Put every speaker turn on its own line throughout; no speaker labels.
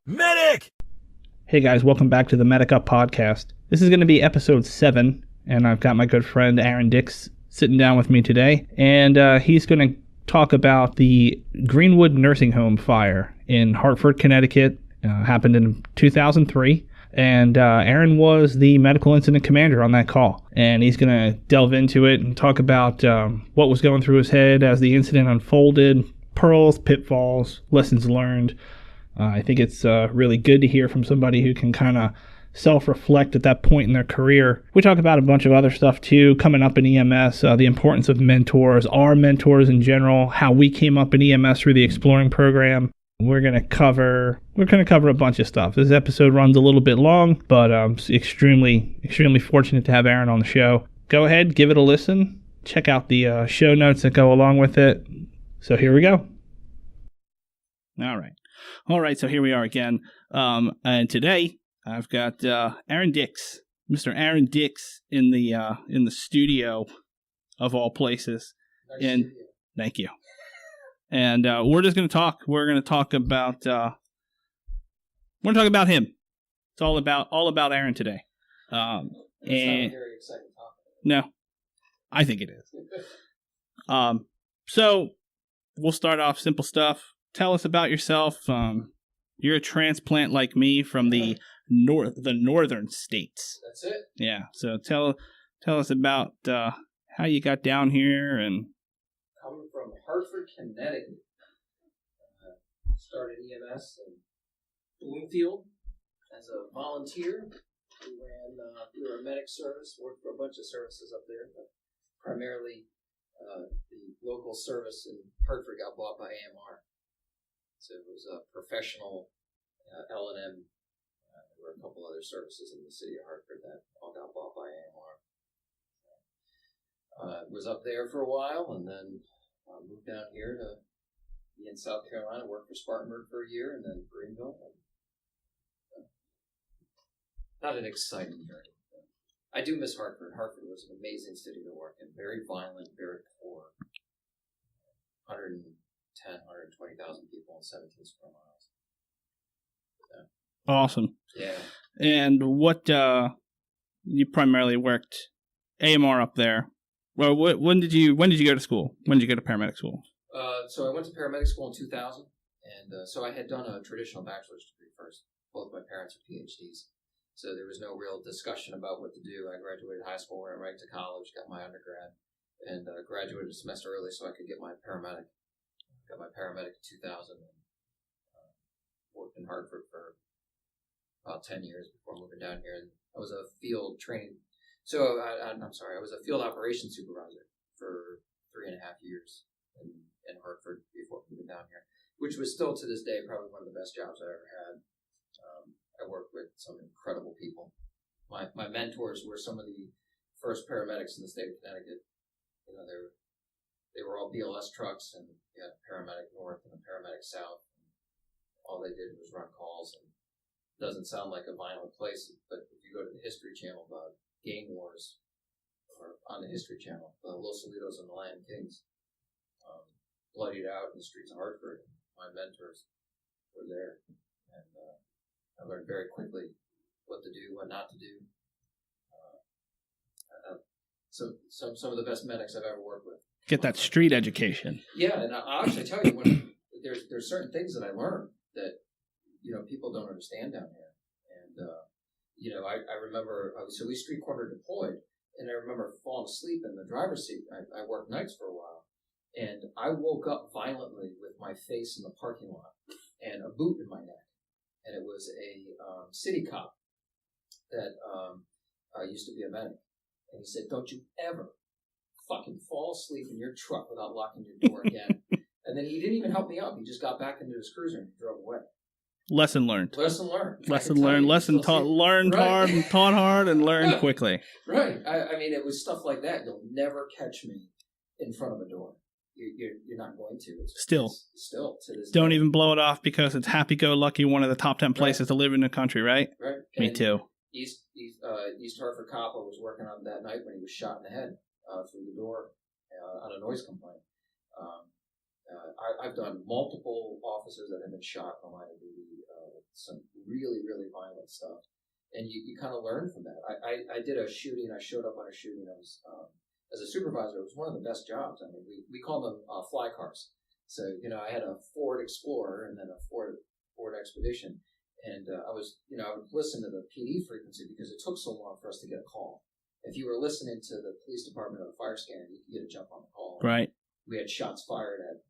Medic!
Hey guys, welcome back to the Medic Up podcast. This is going to be episode 7, and I've got my good friend Aaron Dix sitting down with me today, and he's going to talk about the Greenwood Nursing Home fire in Hartford, Connecticut. Happened in 2003, and Aaron was the medical incident commander on that call, and he's going to delve into it and talk about what was going through his head as the incident unfolded, pearls, pitfalls, lessons learned. I think it's really good to hear from somebody who can kind of self-reflect at that point in their career. We talk about a bunch of other stuff too, coming up in EMS, the importance of mentors, our mentors in general, how we came up in EMS through the Exploring program. We're gonna cover a bunch of stuff. This episode runs a little bit long, but I'm extremely fortunate to have Aaron on the show. Go ahead, give it a listen. Check out the show notes that go along with it. So here we go. All right, so here we are again. And today I've got Aaron Dix, Mr. Aaron Dix in the studio of all places. And thank you. And we're just going to talk. We're going to talk about him. It's all about Aaron today.
And very exciting topic.
No, I think it is. So we'll start off simple stuff. Tell us about yourself. You're a transplant like me from the northern states.
That's it.
Yeah. So tell us about how you got down here and.
Coming from Hartford, Connecticut. Started EMS in Bloomfield as a volunteer. We were a medic service, worked for a bunch of services up there, but primarily the local service in Hartford got bought by AMR. So it was a professional L&M. There were a couple other services in the City of Hartford that all got bought by AMR. Was up there for a while, and then moved down here to be in South Carolina, worked for Spartanburg for a year, and then Greenville. Not an exciting journey. I do miss Hartford. Hartford was an amazing city to work in. Very violent, very poor. 110,000, 120,000 people and 17 square miles. Yeah.
Awesome.
Yeah.
And what you primarily worked AMR up there. Well, when did you go to school? When did you go to paramedic school?
So I went to paramedic school in 2000, and so I had done a traditional bachelor's degree first. Both my parents are PhDs, so there was no real discussion about what to do. I graduated high school, went right to college, got my undergrad, and graduated a semester early so I could get my paramedic. Got my paramedic in 2000, and worked in Hartford for about 10 years before moving down here. I was a field training. So, I was a field operations supervisor for 3.5 years in Hartford before moving down here, which was still to this day probably one of the best jobs I ever had. I worked with some incredible people. My mentors were some of the first paramedics in the state of Connecticut. You know, they were all BLS trucks, and you had a paramedic north and a paramedic south. And all they did was run calls. And it doesn't sound like a violent place, but if you go to the History Channel, gang wars or on the History Channel, the Los Solitos and the Lion Kings bloodied out in the streets of Hartford. My mentors were there, and I learned very quickly what to do, what not to do. So some of the best medics I've ever worked with.
Get that street education.
Yeah, and I'll actually tell you, when there's certain things that I learned that people don't understand down here, and I remember, so we street corner deployed, and I remember falling asleep in the driver's seat. I worked nights for a while, and I woke up violently with my face in the parking lot and a boot in my neck. And it was a city cop that used to be a medic. And he said, "Don't you ever fucking fall asleep in your truck without locking your door again." And then he didn't even help me up. He just got back into his cruiser and drove away.
Lesson learned.
Lesson learned.
Lesson taught. Learned hard and taught hard and learned quickly.
Right. I mean, it was stuff like that. You'll never catch me in front of a door. You're not going to. Still to this
Don't
day.
even blow it off because it's happy-go-lucky, one of the top 10 places to live in the country, right?
Right.
Me too.
East Hartford cop I was working on that night when he was shot in the head through the door on a noise complaint. I've done multiple officers that have been shot on line of duty, some really, really violent stuff. And you kind of learn from that. I did a shooting. I showed up on a shooting. I was, as a supervisor, it was one of the best jobs. I mean, we call them fly cars. So, I had a Ford Explorer and then a Ford Expedition. And I would listen to the PD frequency because it took so long for us to get a call. If you were listening to the police department or the fire scanner, you could get a jump on the call.
Right.
We had shots fired at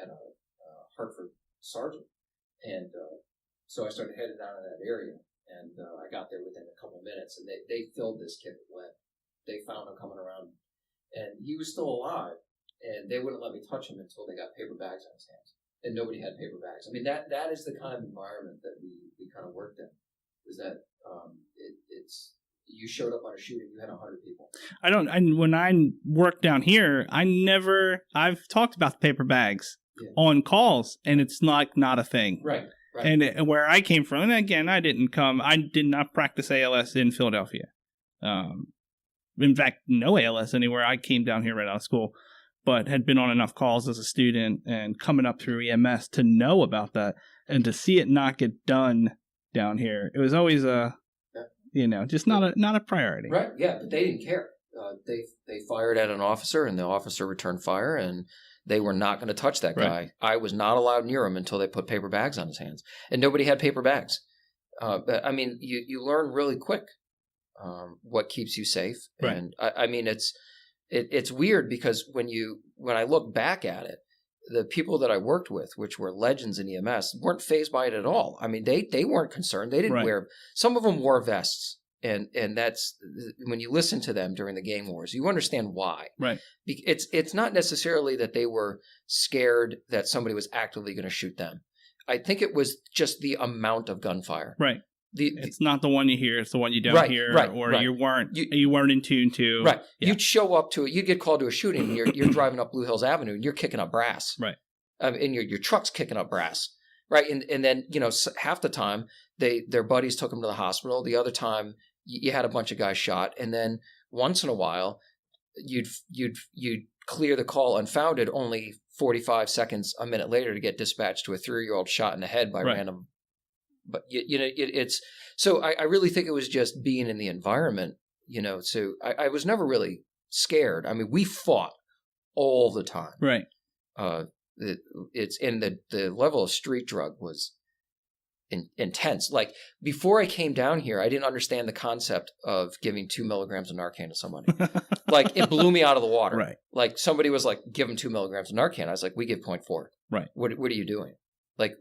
a Hartford sergeant. And so I started heading down to that area. And I got there within a couple minutes. And they filled this kid with lead. They found him coming around. And he was still alive. And they wouldn't let me touch him until they got paper bags on his hands. And nobody had paper bags. I mean, that is the kind of environment that we kind of worked in. Is that it's you showed up on a shooting, you had 100 people.
When I worked down here, I've talked about the paper bags on calls, and it's not a thing.
Right.
And where I came from, and again, I did not practice ALS in Philadelphia. In fact, no ALS anywhere. I came down here right out of school, but had been on enough calls as a student and coming up through EMS to know about that and to see it not get done down here. It was always just not a priority.
Right. Yeah, but they didn't care. They fired at an officer, and the officer returned fire, and they were not going to touch that guy.
Right.
I was not allowed near him until they put paper bags on his hands, and nobody had paper bags. But I mean, you learn really quick what keeps you safe,
right.
And I mean, it's weird because when I look back at it, the people that I worked with, which were legends in EMS, weren't fazed by it at all. I mean, they weren't concerned. They didn't
right.
wear. Some of them wore vests, and that's when you listen to them during the gang wars, you understand why.
Right.
It's not necessarily that they were scared that somebody was actively going to shoot them. I think it was just the amount of gunfire.
Right. It's not the one you hear; it's the one you don't hear, or you weren't in tune to.
Right.
Yeah.
You'd show up to it. You'd get called to a shooting, and you're driving up Blue Hills Avenue, and you're kicking up brass.
Right.
And your truck's kicking up brass. Right. And then half the time their buddies took them to the hospital. The other time you had a bunch of guys shot, and then once in a while you'd clear the call unfounded. Only 45 seconds, a minute later, to get dispatched to a 3-year-old shot in the head by random. But it's so I really think it was just being in the environment, So I was never really scared. I mean, we fought all the time,
right?
It's in the level of street drug was intense. Like before I came down here, I didn't understand the concept of giving 2 milligrams of Narcan to somebody. Like it blew me out of the water.
Right.
Like somebody was like, "Give them 2 milligrams of Narcan." I was like, "We give 0.4."
Right.
What are you doing? Like.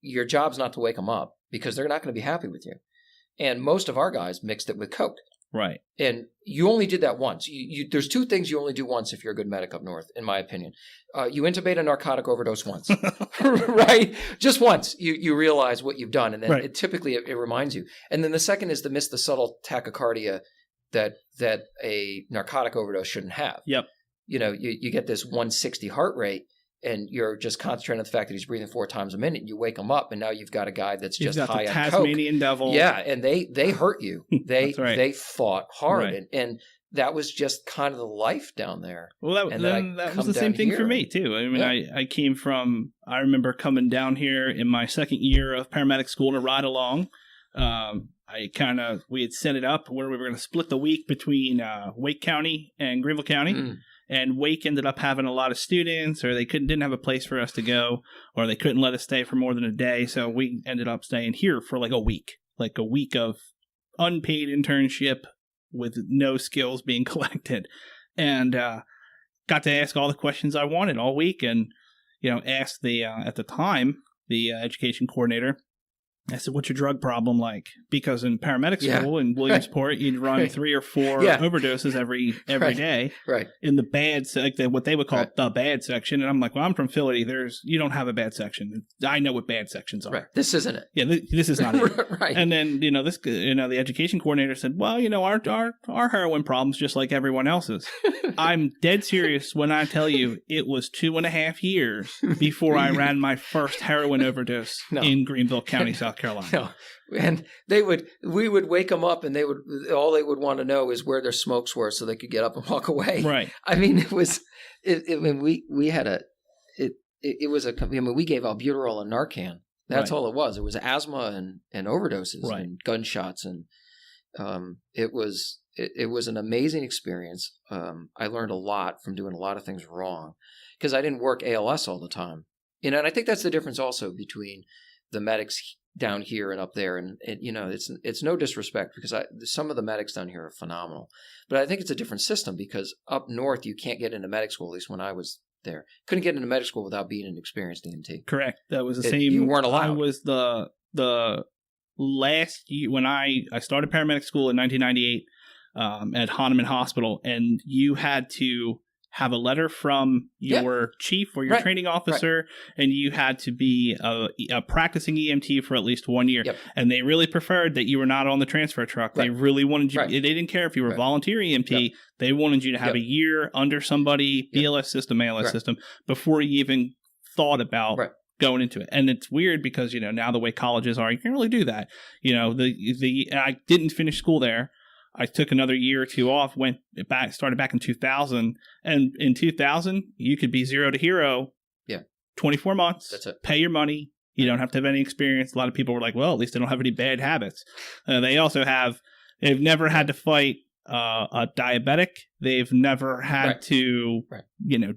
Your job's not to wake them up because they're not going to be happy with you. And most of our guys mixed it with Coke.
Right.
And you only did that once. There's 2 things you only do once if you're a good medic up north, in my opinion. You intubate a narcotic overdose once, right? Just once. You realize what you've done, and then typically it reminds you. And then the second is to miss the subtle tachycardia that a narcotic overdose shouldn't have.
Yep.
You get this 160 heart rate, and you're just concentrating on the fact that he's breathing 4 times a minute. You wake him up, and now you've got a guy that's just high on Coke.
Tasmanian devil.
Yeah, and they hurt you. They fought hard,
right.
and that was just kind of the life down there.
Well, that was the same thing for me too. I mean, I remember coming down here in my second year of paramedic school to ride along. We had set it up where we were going to split the week between Wake County and Greenville County. Mm. And Wake ended up having a lot of students, or they didn't have a place for us to go, or they couldn't let us stay for more than a day. So we ended up staying here for like a week of unpaid internship with no skills being collected, and got to ask all the questions I wanted all week, and asked the at the time the education coordinator. I said, "What's your drug problem like?" Because in paramedic school in Williamsport, you'd run 3 or 4 overdoses every day.
Right.
In the bad, what they would call the bad section. And I'm like, well, I'm from Philly. You don't have a bad section. I know what bad sections are.
Right. This isn't it.
Yeah, this is not it.
Right.
And then the education coordinator said, well, our heroin problem's just like everyone else's. I'm dead serious when I tell you it was 2.5 years before I ran my first heroin overdose in Greenville County, South Carolina.
No. And we would wake them up, and they would want to know is where their smokes were so they could get up and walk away.
Right.
I mean, we gave albuterol and Narcan. That's all it was. It was asthma and overdoses and gunshots. And it was an amazing experience. I learned a lot from doing a lot of things wrong because I didn't work ALS all the time. And I think that's the difference also between the medics down here and up there. And it's no disrespect because some of the medics down here are phenomenal. But I think it's a different system because up north, you can't get into medic school, at least when I was there. Couldn't get into medic school without being an experienced EMT.
Correct. That was the same.
You weren't allowed.
I was the last year when I started paramedic school in 1998 at Hahnemann Hospital, and you had to have a letter from your chief or your training officer, and you had to be a practicing EMT for at least 1 year. Yep. And they really preferred that you were not on the transfer truck. Right. They really wanted you. Right. They didn't care if you were a volunteer EMT. Yep. They wanted you to have a year under somebody, BLS system, ALS system, before you even thought about going into it. And it's weird because, now the way colleges are, you can't really do that. I didn't finish school there. I took another year or two off, started back in 2000. And in 2000, you could be 0 to hero. 24 months. That's it. Pay your money. You don't have to have any experience. A lot of people were like, well, at least they don't have any bad habits. They've never had to fight a diabetic. They've never had to,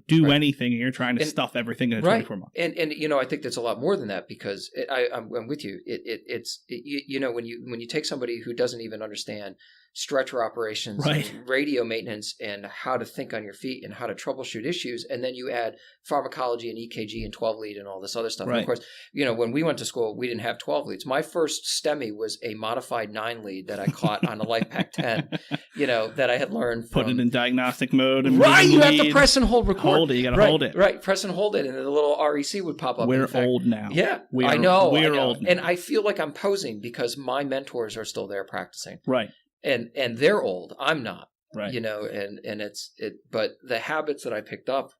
do anything. And you're trying to stuff everything in 24 months.
And I think that's a lot more than that because I'm with you. It's when you take somebody who doesn't even understand stretcher operations, and radio maintenance, and how to think on your feet and how to troubleshoot issues, and then you add pharmacology and EKG and 12 lead and all this other stuff. And of course, when we went to school, we didn't have 12 leads. My first STEMI was a modified 9 lead that I caught on a Life Pack 10. That I had learned from.
Put it in diagnostic mode. And
you have to press and hold record.
You got to hold it.
Right, press and hold it, and the little REC would pop up.
We're old now.
Yeah, I know. We're old now. And I feel like I'm posing because my mentors are still there practicing.
Right.
And they're old. I'm not.
Right.
But the habits that I picked up,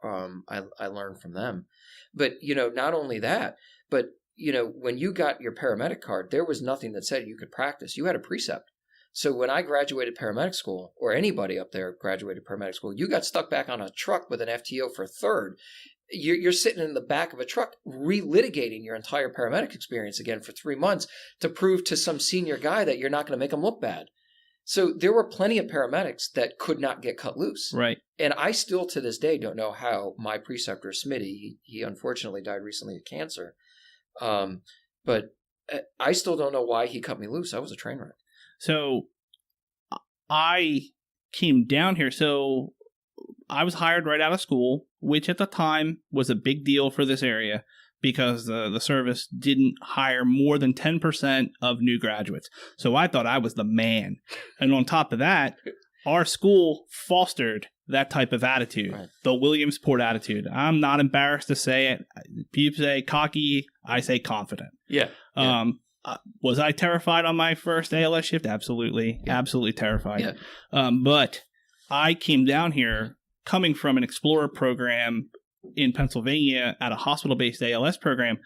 I learned from them. But, not only that, but, when you got your paramedic card, there was nothing that said you could practice. You had a precept. So when I graduated paramedic school, or anybody up there graduated paramedic school, you got stuck back on a truck with an FTO for third. You're sitting in the back of a truck relitigating your entire paramedic experience again for 3 months to prove to some senior guy that you're not going to make him look bad. So there were plenty of paramedics that could not get cut loose.
Right.
And I still to this day don't know how my preceptor, Smitty, he unfortunately died recently of cancer. But I still don't know why he cut me loose. I was a train wreck.
So I came down here. So I was hired right out of school, which at the time was a big deal for this area because the service didn't hire more than 10% of new graduates. So I thought I was the man. And on top of that, our school fostered that type of attitude, the Williamsport attitude. I'm not embarrassed to say it. People say cocky, I say confident.
Yeah.
Was I terrified on my first ALS shift? Absolutely. Yeah. Absolutely terrified. Yeah. But I came down here coming from an Explorer program in Pennsylvania at a hospital-based ALS program,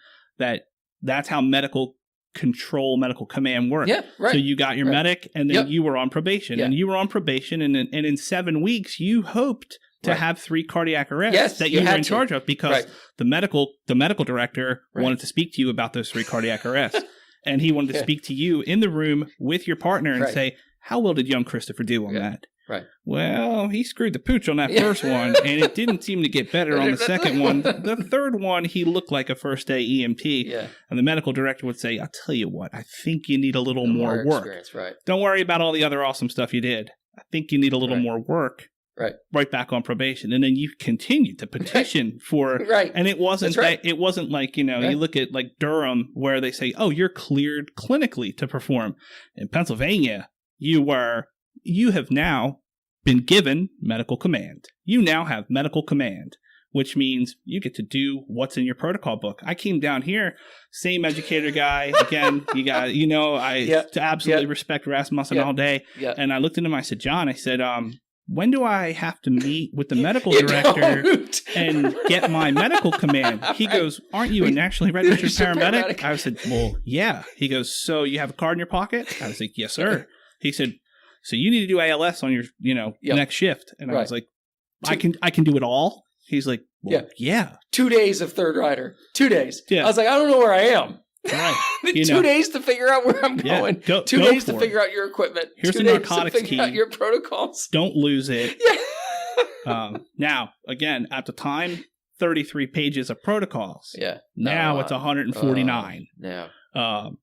that's how medical command worked.
Yeah, right.
So you got your medic, and then you were on probation. Yeah. And you were on probation, and in 7 weeks, you hoped to have 3 cardiac arrests that you were in charge of because the medical director wanted to speak to you about those 3 cardiac arrests. And he wanted to speak to you in the room with your partner and say, how well did young Christopher do on that?
Right.
Well, he screwed the pooch on that first one, and it didn't seem to get better on the second one. The third one, he looked like a first-day EMT. Yeah. And the medical director would say, I'll tell you what, I think you need a little more work.
Right.
Don't worry about all the other awesome stuff you did. I think you need a little more work. Right back on probation, and then you continued to petition for and it wasn't it wasn't like you look at like Durham where they say, oh, you're cleared clinically to perform. In Pennsylvania, you have now been given medical command. You now have medical command, which means you get to do what's in your protocol book. I came down here, same educator guy. Again, I absolutely respect Rasmussen all day. Yeah. And I looked at him, I said, John, I said, when do I have to meet with the medical director and get my medical command? He goes, aren't you a nationally registered paramedic? I said, well, yeah. He goes, so you have a card in your pocket? I was like, yes, sir. He said, so you need to do ALS on your, next shift. And I was like, I can do it all. He's like, well, yeah.
2 days of third rider. 2 days.
Yeah.
I was like, I don't know where I am.
Right.
2 days to figure out where I'm going. 2 days to figure out your equipment.
Here's
2
the
days
narcotics
to figure out your protocols.
Don't lose it.
Yeah.
Now, again, at the time, 33 pages of protocols.
Yeah.
Now it's 149.
Yeah.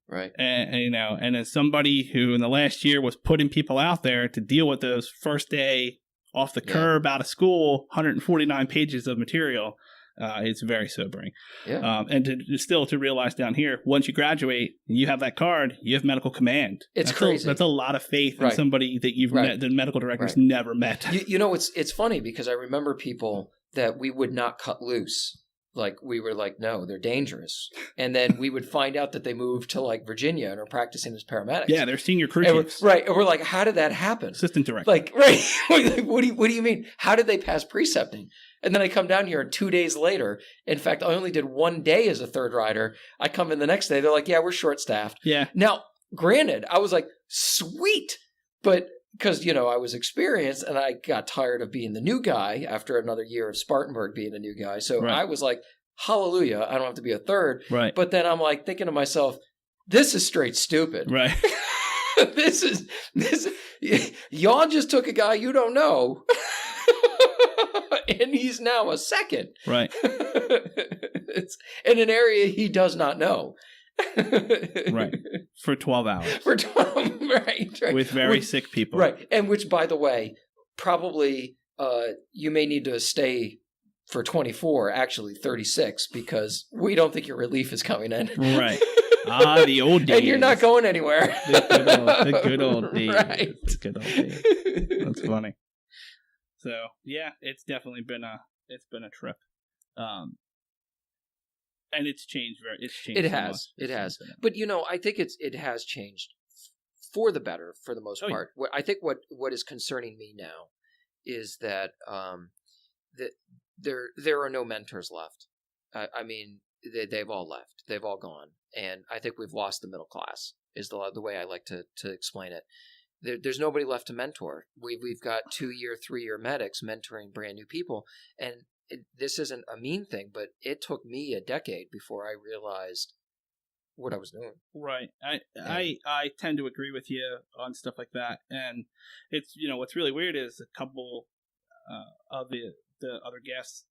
Right.
And as somebody who in the last year was putting people out there to deal with those first day off the curb out of school, 149 pages of material. It's very sobering.
Yeah.
And to realize down here, once you graduate and you have that card, you have medical command.
That's crazy.
That's a lot of faith in somebody that you've met, the medical director's never met.
You know, it's funny because I remember people that we would not cut loose. Like, we were like, no, they're dangerous. And then we would find out that they moved to, like, Virginia and are practicing as paramedics.
Yeah, they're senior crew chiefs.
Right. And we're like, how did that happen?
Assistant director.
Like, right. What do you mean? How did they pass precepting? And then I come down here and 2 days later, in fact, I only did 1 day as a third rider. I come in the next day. They're like, yeah, we're short-staffed.
Yeah.
Now, granted, I was like, sweet. But because, I was experienced and I got tired of being the new guy after another year of Spartanburg being a new guy. So I was like, hallelujah, I don't have to be a third.
Right.
But then I'm like thinking to myself, this is straight stupid.
Right.
this y'all just took a guy you don't know and he's now a second.
Right.
It's in an area he does not know.
Right. For 12 hours.
For 12, right.
With very sick people.
Right. And which, by the way, probably you may need to stay for 24, actually 36, because we don't think your relief is coming in.
Right. The old days.
And you're not going anywhere.
The good old days.
Right.
The good old days. That's funny. So, yeah, it's definitely been a trip. And it's changed
It has. It has. But I think it has changed for the better for the most part. Yeah. I think what is concerning me now is that that there are no mentors left. I mean, they've all left. They've all gone, and I think we've lost the middle class. Is the way I like to explain it. There's nobody left to mentor. We've got 2-year, 3-year medics mentoring brand new people, and this isn't a mean thing, but it took me a decade before I realized what I was doing.
Right. I tend to agree with you on stuff like that. And it's, what's really weird is a couple of the other guests,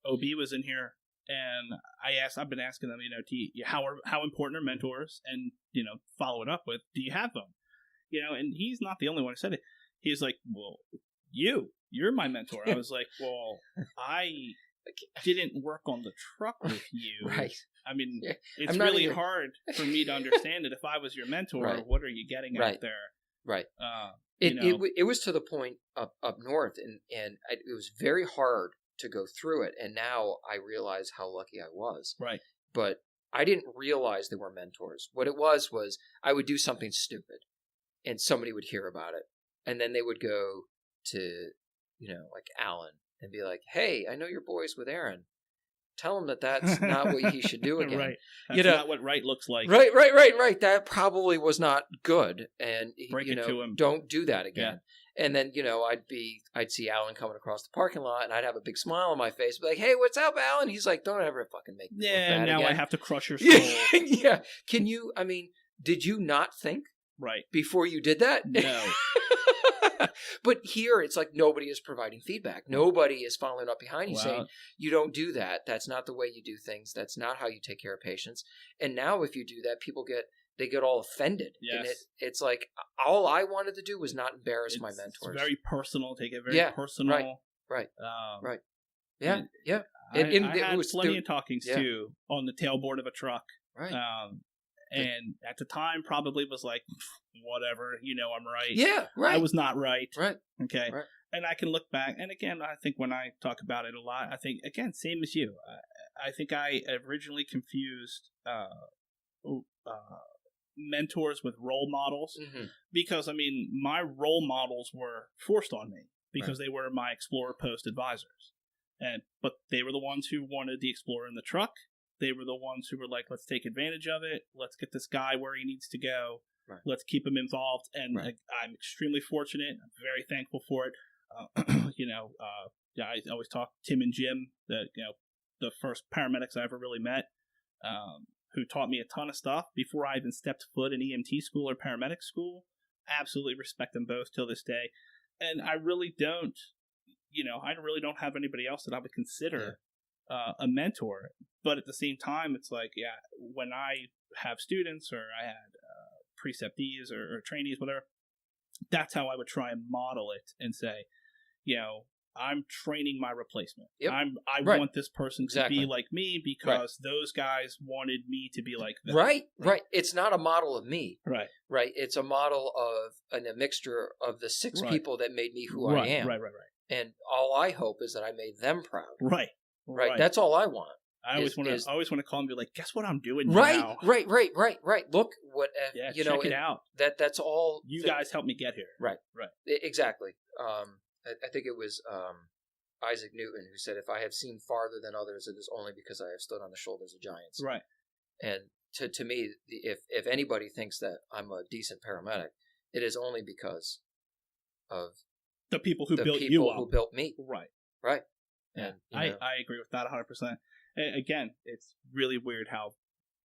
OB was in here, and I've been asking them, how important are mentors, and, follow it up with, do you have them? And he's not the only one who said it. He's like, well, you're my mentor. I was like, well, I didn't work on the truck with you.
Right.
I mean, it's really hard for me to understand it. If I was your mentor, what are you getting out there?
Right. It was to the point up north, and it was very hard to go through it. And now I realize how lucky I was.
Right.
But I didn't realize they were mentors. What it was I would do something stupid, and somebody would hear about it, and then they would go to, like Alan, and be like, hey, I know your boy's with Aaron. Tell him that that's not what he should do again.
Right. That's not what right looks like.
Right. That probably was not good. And,
break it to him.
Don't do that again. Yeah. And then, I'd see Alan coming across the parking lot, and I'd have a big smile on my face, be like, hey, what's up, Alan? He's like, don't ever fucking make me look bad
now
again.
I have to crush your skull.
Yeah. Did you not think?
Right.
Before you did that?
No.
But here, it's like nobody is providing feedback. Nobody is following up behind you saying, you don't do that. That's not the way you do things. That's not how you take care of patients. And now if you do that, people get all offended.
Yes.
And it's like, all I wanted to do was not embarrass my mentors.
It's very personal. Take it very personal.
Right.
Right.
Yeah. Yeah.
I had plenty of talkings, too, on the tailboard of a truck.
Right.
And at the time, probably was like, whatever, I'm right.
Yeah, right.
I was not right.
Right.
Okay.
Right.
And I can look back, and again, I think when I talk about it a lot, I think, again, same as you. I think I originally confused mentors with role models, because, my role models were forced on me because they were my Explorer Post advisors. But they were the ones who wanted the Explorer in the truck. They were the ones who were like, let's take advantage of it. Let's get this guy where he needs to go. Right. Let's keep him involved. And I'm extremely fortunate. I'm very thankful for it. Yeah, I always talk Tim and Jim, the first paramedics I ever really met, who taught me a ton of stuff before I even stepped foot in EMT school or paramedic school. Absolutely respect them both till this day. And I really don't have anybody else that I would consider a mentor. But at the same time, it's like, when I have students or I had preceptees or trainees, whatever, that's how I would try and model it and say, I'm training my replacement.
Yep.
I want this person to be like me because those guys wanted me to be like them.
Right. It's not a model of me.
Right.
It's a model of a mixture of the 6 people that made me who I am.
Right.
And all I hope is that I made them proud.
Right.
That's all I want.
I always want to call and be like, guess what I'm doing
now?
now?
Right. Look what
check it out.
That's all.
You guys helped me get here.
Right. Exactly. I think it was Isaac Newton who said, "If I have seen farther than others, it is only because I have stood on the shoulders of giants."
Right.
And to me, if anybody thinks that I'm a decent paramedic, it is only because of
the people who built
who built me. Right.
And I agree with that 100%. Again, it's really weird how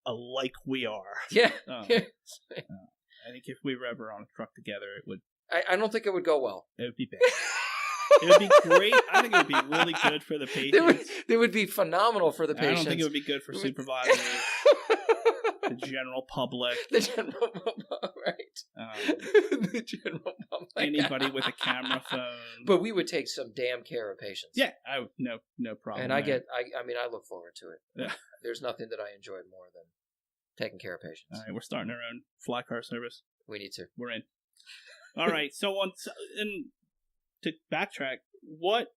alike we are.
Yeah.
I think if we were ever on a truck together, it would.
I don't think it would go well.
It would be bad. It would be great. I think it would be really good for the patients.
It would be phenomenal for the patients.
I don't think it would be good for supervisors, the general public.
The general public, right. The general public.
Anybody with a camera phone.
But we would take some damn care of patients.
Yeah, no problem.
And I look forward to it.
Yeah.
There's nothing that I enjoyed more than taking care of patients.
All right, we're starting our own fly car service.
We need to.
We're in. All right, and to backtrack, what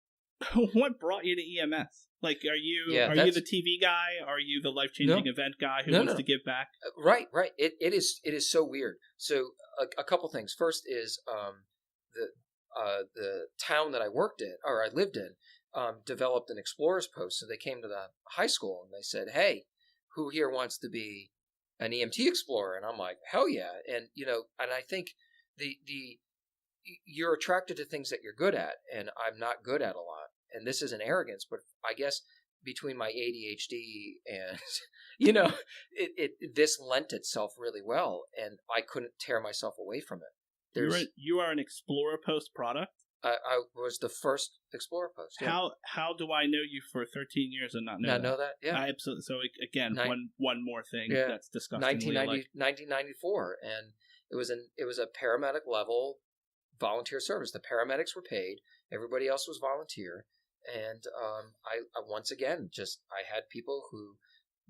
brought you to EMS? Like, are you the TV guy? Are you the life-changing event guy who wants to give back?
Right. It is so weird. So a couple things. First is the town that I worked in, or I lived in, developed an explorers post. So they came to the high school and they said, "Hey, who here wants to be an EMT explorer?" And I'm like, "Hell yeah!" And and I think you're attracted to things that you're good at, and I'm not good at a lot. And this isn't arrogance, but I guess between my ADHD and this lent itself really well, and I couldn't tear myself away from it.
You are an Explorer Post product?
I was the first Explorer Post. Yeah.
How do I know you for 13 years and not know that?
Know that? Yeah.
I absolutely. So again, one more thing that's disgusting.
1994, and it was a paramedic level volunteer service. The paramedics were paid. Everybody else was volunteer. And I once again, I had people who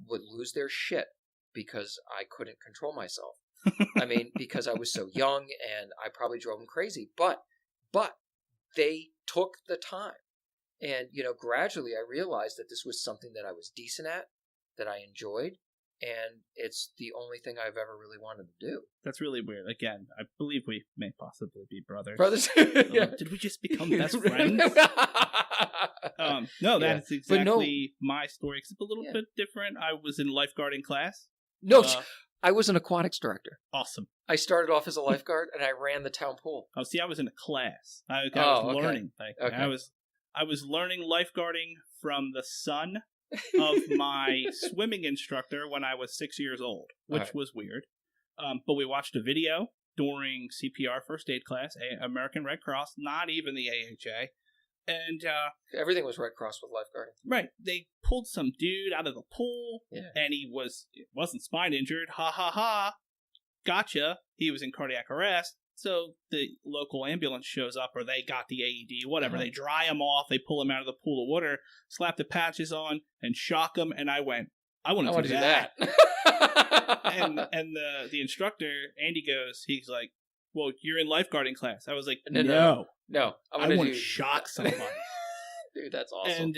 would lose their shit because I couldn't control myself. I mean, because I was so young and I probably drove them crazy. But they took the time. And, gradually I realized that this was something that I was decent at, that I enjoyed. And it's the only thing I've ever really wanted to do.
That's really weird. Again, I believe we may possibly be brothers.
Yeah.
Did we just become best friends? No, that's exactly my story, except a little bit different. I was in lifeguarding class.
No, I was an aquatics director.
Awesome.
I started off as a lifeguard, and I ran the town pool.
Oh, see, I was in a class. I was learning.
Okay.
I was learning lifeguarding from the son of my swimming instructor when I was 6 years old, which was weird. But we watched a video during CPR first aid class, American Red Cross, not even the AHA. And
everything was Red Cross with lifeguarding.
Right. They pulled some dude out of the pool, and it wasn't spine injured. Ha ha ha. Gotcha. He was in cardiac arrest. So the local ambulance shows up, or they got the AED, whatever. They dry him off. They pull him out of the pool of water, slap the patches on, and shock him. And I went, I want to do that. and the instructor, Andy, he's like, well, you're in lifeguarding class. I was like, no. I want to shock somebody.
Dude, that's awesome.
And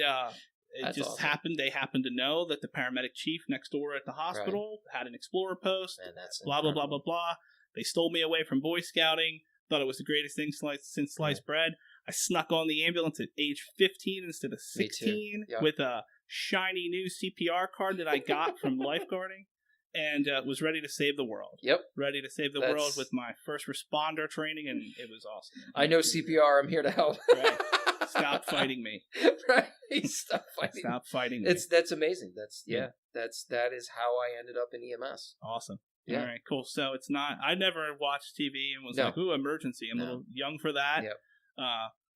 it just happened. They happened to know that the paramedic chief next door at the hospital had an Explorer Post.
Man, that's
blah, blah, blah, blah, blah. They stole me away from Boy Scouting. Thought it was the greatest thing since sliced bread. I snuck on the ambulance at age 15 instead of 16 with a shiny new CPR card that I got from lifeguarding. and was ready to save the world.
Yep.
Ready to save the world with my first responder training, and it was awesome.
I know CPR. I'm here to help.
Right. Stop fighting me.
Right. Stop fighting.
Stop fighting me.
That's amazing. That is how I ended up in EMS.
Awesome.
Yeah.
All right, cool. So it's not, I never watched TV and was like, ooh, emergency. I'm a little young for that.
Yep.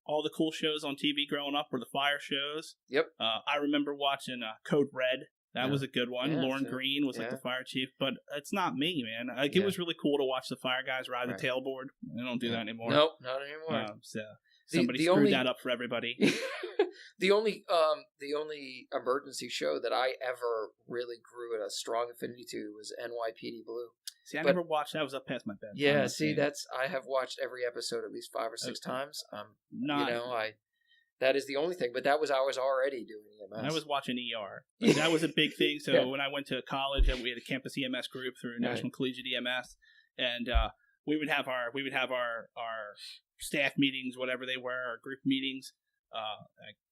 All the cool shows on TV growing up were the fire shows.
Yep.
I remember watching Code Red. That was a good one. Lauren Green was like the fire chief, but it's not me, man. Like it was really cool to watch the fire guys ride the tailboard. I don't do that anymore.
Nope, not anymore.
So somebody screwed that up for everybody.
The only emergency show that I ever really grew a strong affinity to was NYPD Blue.
See, I never watched. That was up past my bed.
Yeah, see, I have watched every episode at least 5 or 6 times. That is the only thing. But I was already doing EMS.
I was watching ER. Like, that was a big thing. So when I went to college, we had a campus EMS group through National Collegiate EMS, and we would have our staff meetings, whatever they were, our group meetings.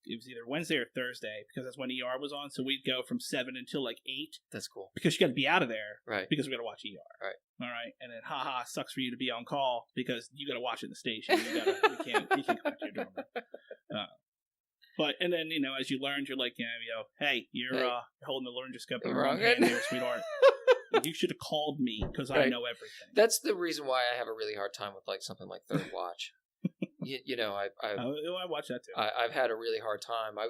It was either Wednesday or Thursday because that's when ER was on. So we'd go from 7 until like 8.
That's cool.
Because you got to be out of there.
Right.
Because we got to watch ER.
Right.
All right. And then, sucks for you to be on call because you got to watch it in the station. You can't come back to your dorm room. And then, as you learned, you're like, hey, you're holding the laryngoscope in the wrong hand here, sweetheart. You should have called me because I know everything.
That's the reason why I have a really hard time with like something like Third Watch. I
watch that too.
I've had a really hard time. I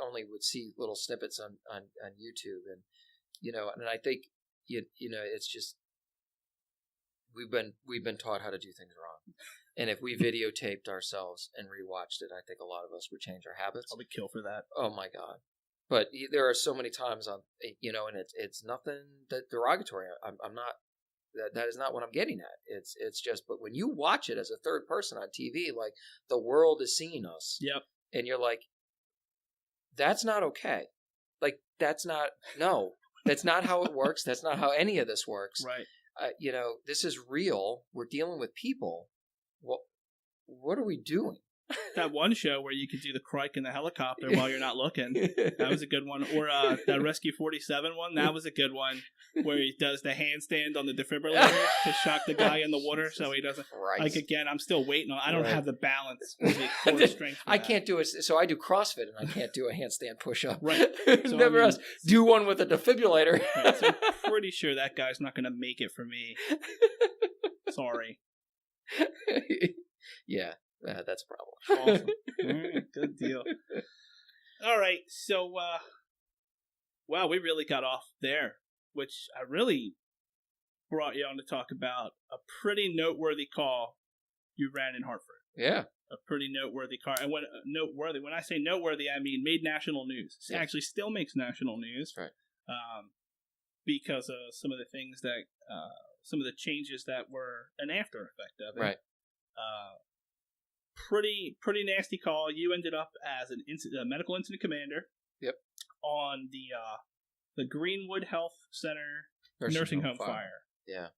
only would see little snippets on YouTube, and I think it's just we've been taught how to do things wrong, and if we videotaped ourselves and rewatched it, I think a lot of us would change our habits.
I'll be killed for that.
Oh my God! But there are so many times and it's nothing that derogatory. I'm not. That is not what I'm getting at. It's just, but when you watch it as a third person on TV, like the world is seeing us.
Yep.
And you're like, that's not okay. Like that's not how it works. That's not how any of this works.
Right.
This is real. We're dealing with people. What are we doing?
That one show where you could do the crike in the helicopter while you're not looking. That was a good one. Or that Rescue 47 one. That was a good one where he does the handstand on the defibrillator to shock the guy in the water so he doesn't.
Right.
Like, again, I'm still waiting on. I don't have the balance or the core strength.
I can't do it. So I do CrossFit and I can't do a handstand push-up.
Right. So,
Never else. Do one with a defibrillator.
Right, so I'm pretty sure that guy's not going to make it for me. Sorry.
Yeah. That's a problem.
Awesome. All right, good deal. All right, so, wow, we really got off there, which I really brought you on to talk about a pretty noteworthy call you ran in Hartford.
Yeah.
A pretty noteworthy car. And when I say noteworthy, I mean made national news. It actually still makes national news.
Right.
Because of some of the things that, some of the changes that were an after effect of it.
Right.
Pretty nasty call. You ended up as a medical incident commander.
Yep.
On the Greenwood Health Center nursing home fire.
Yeah.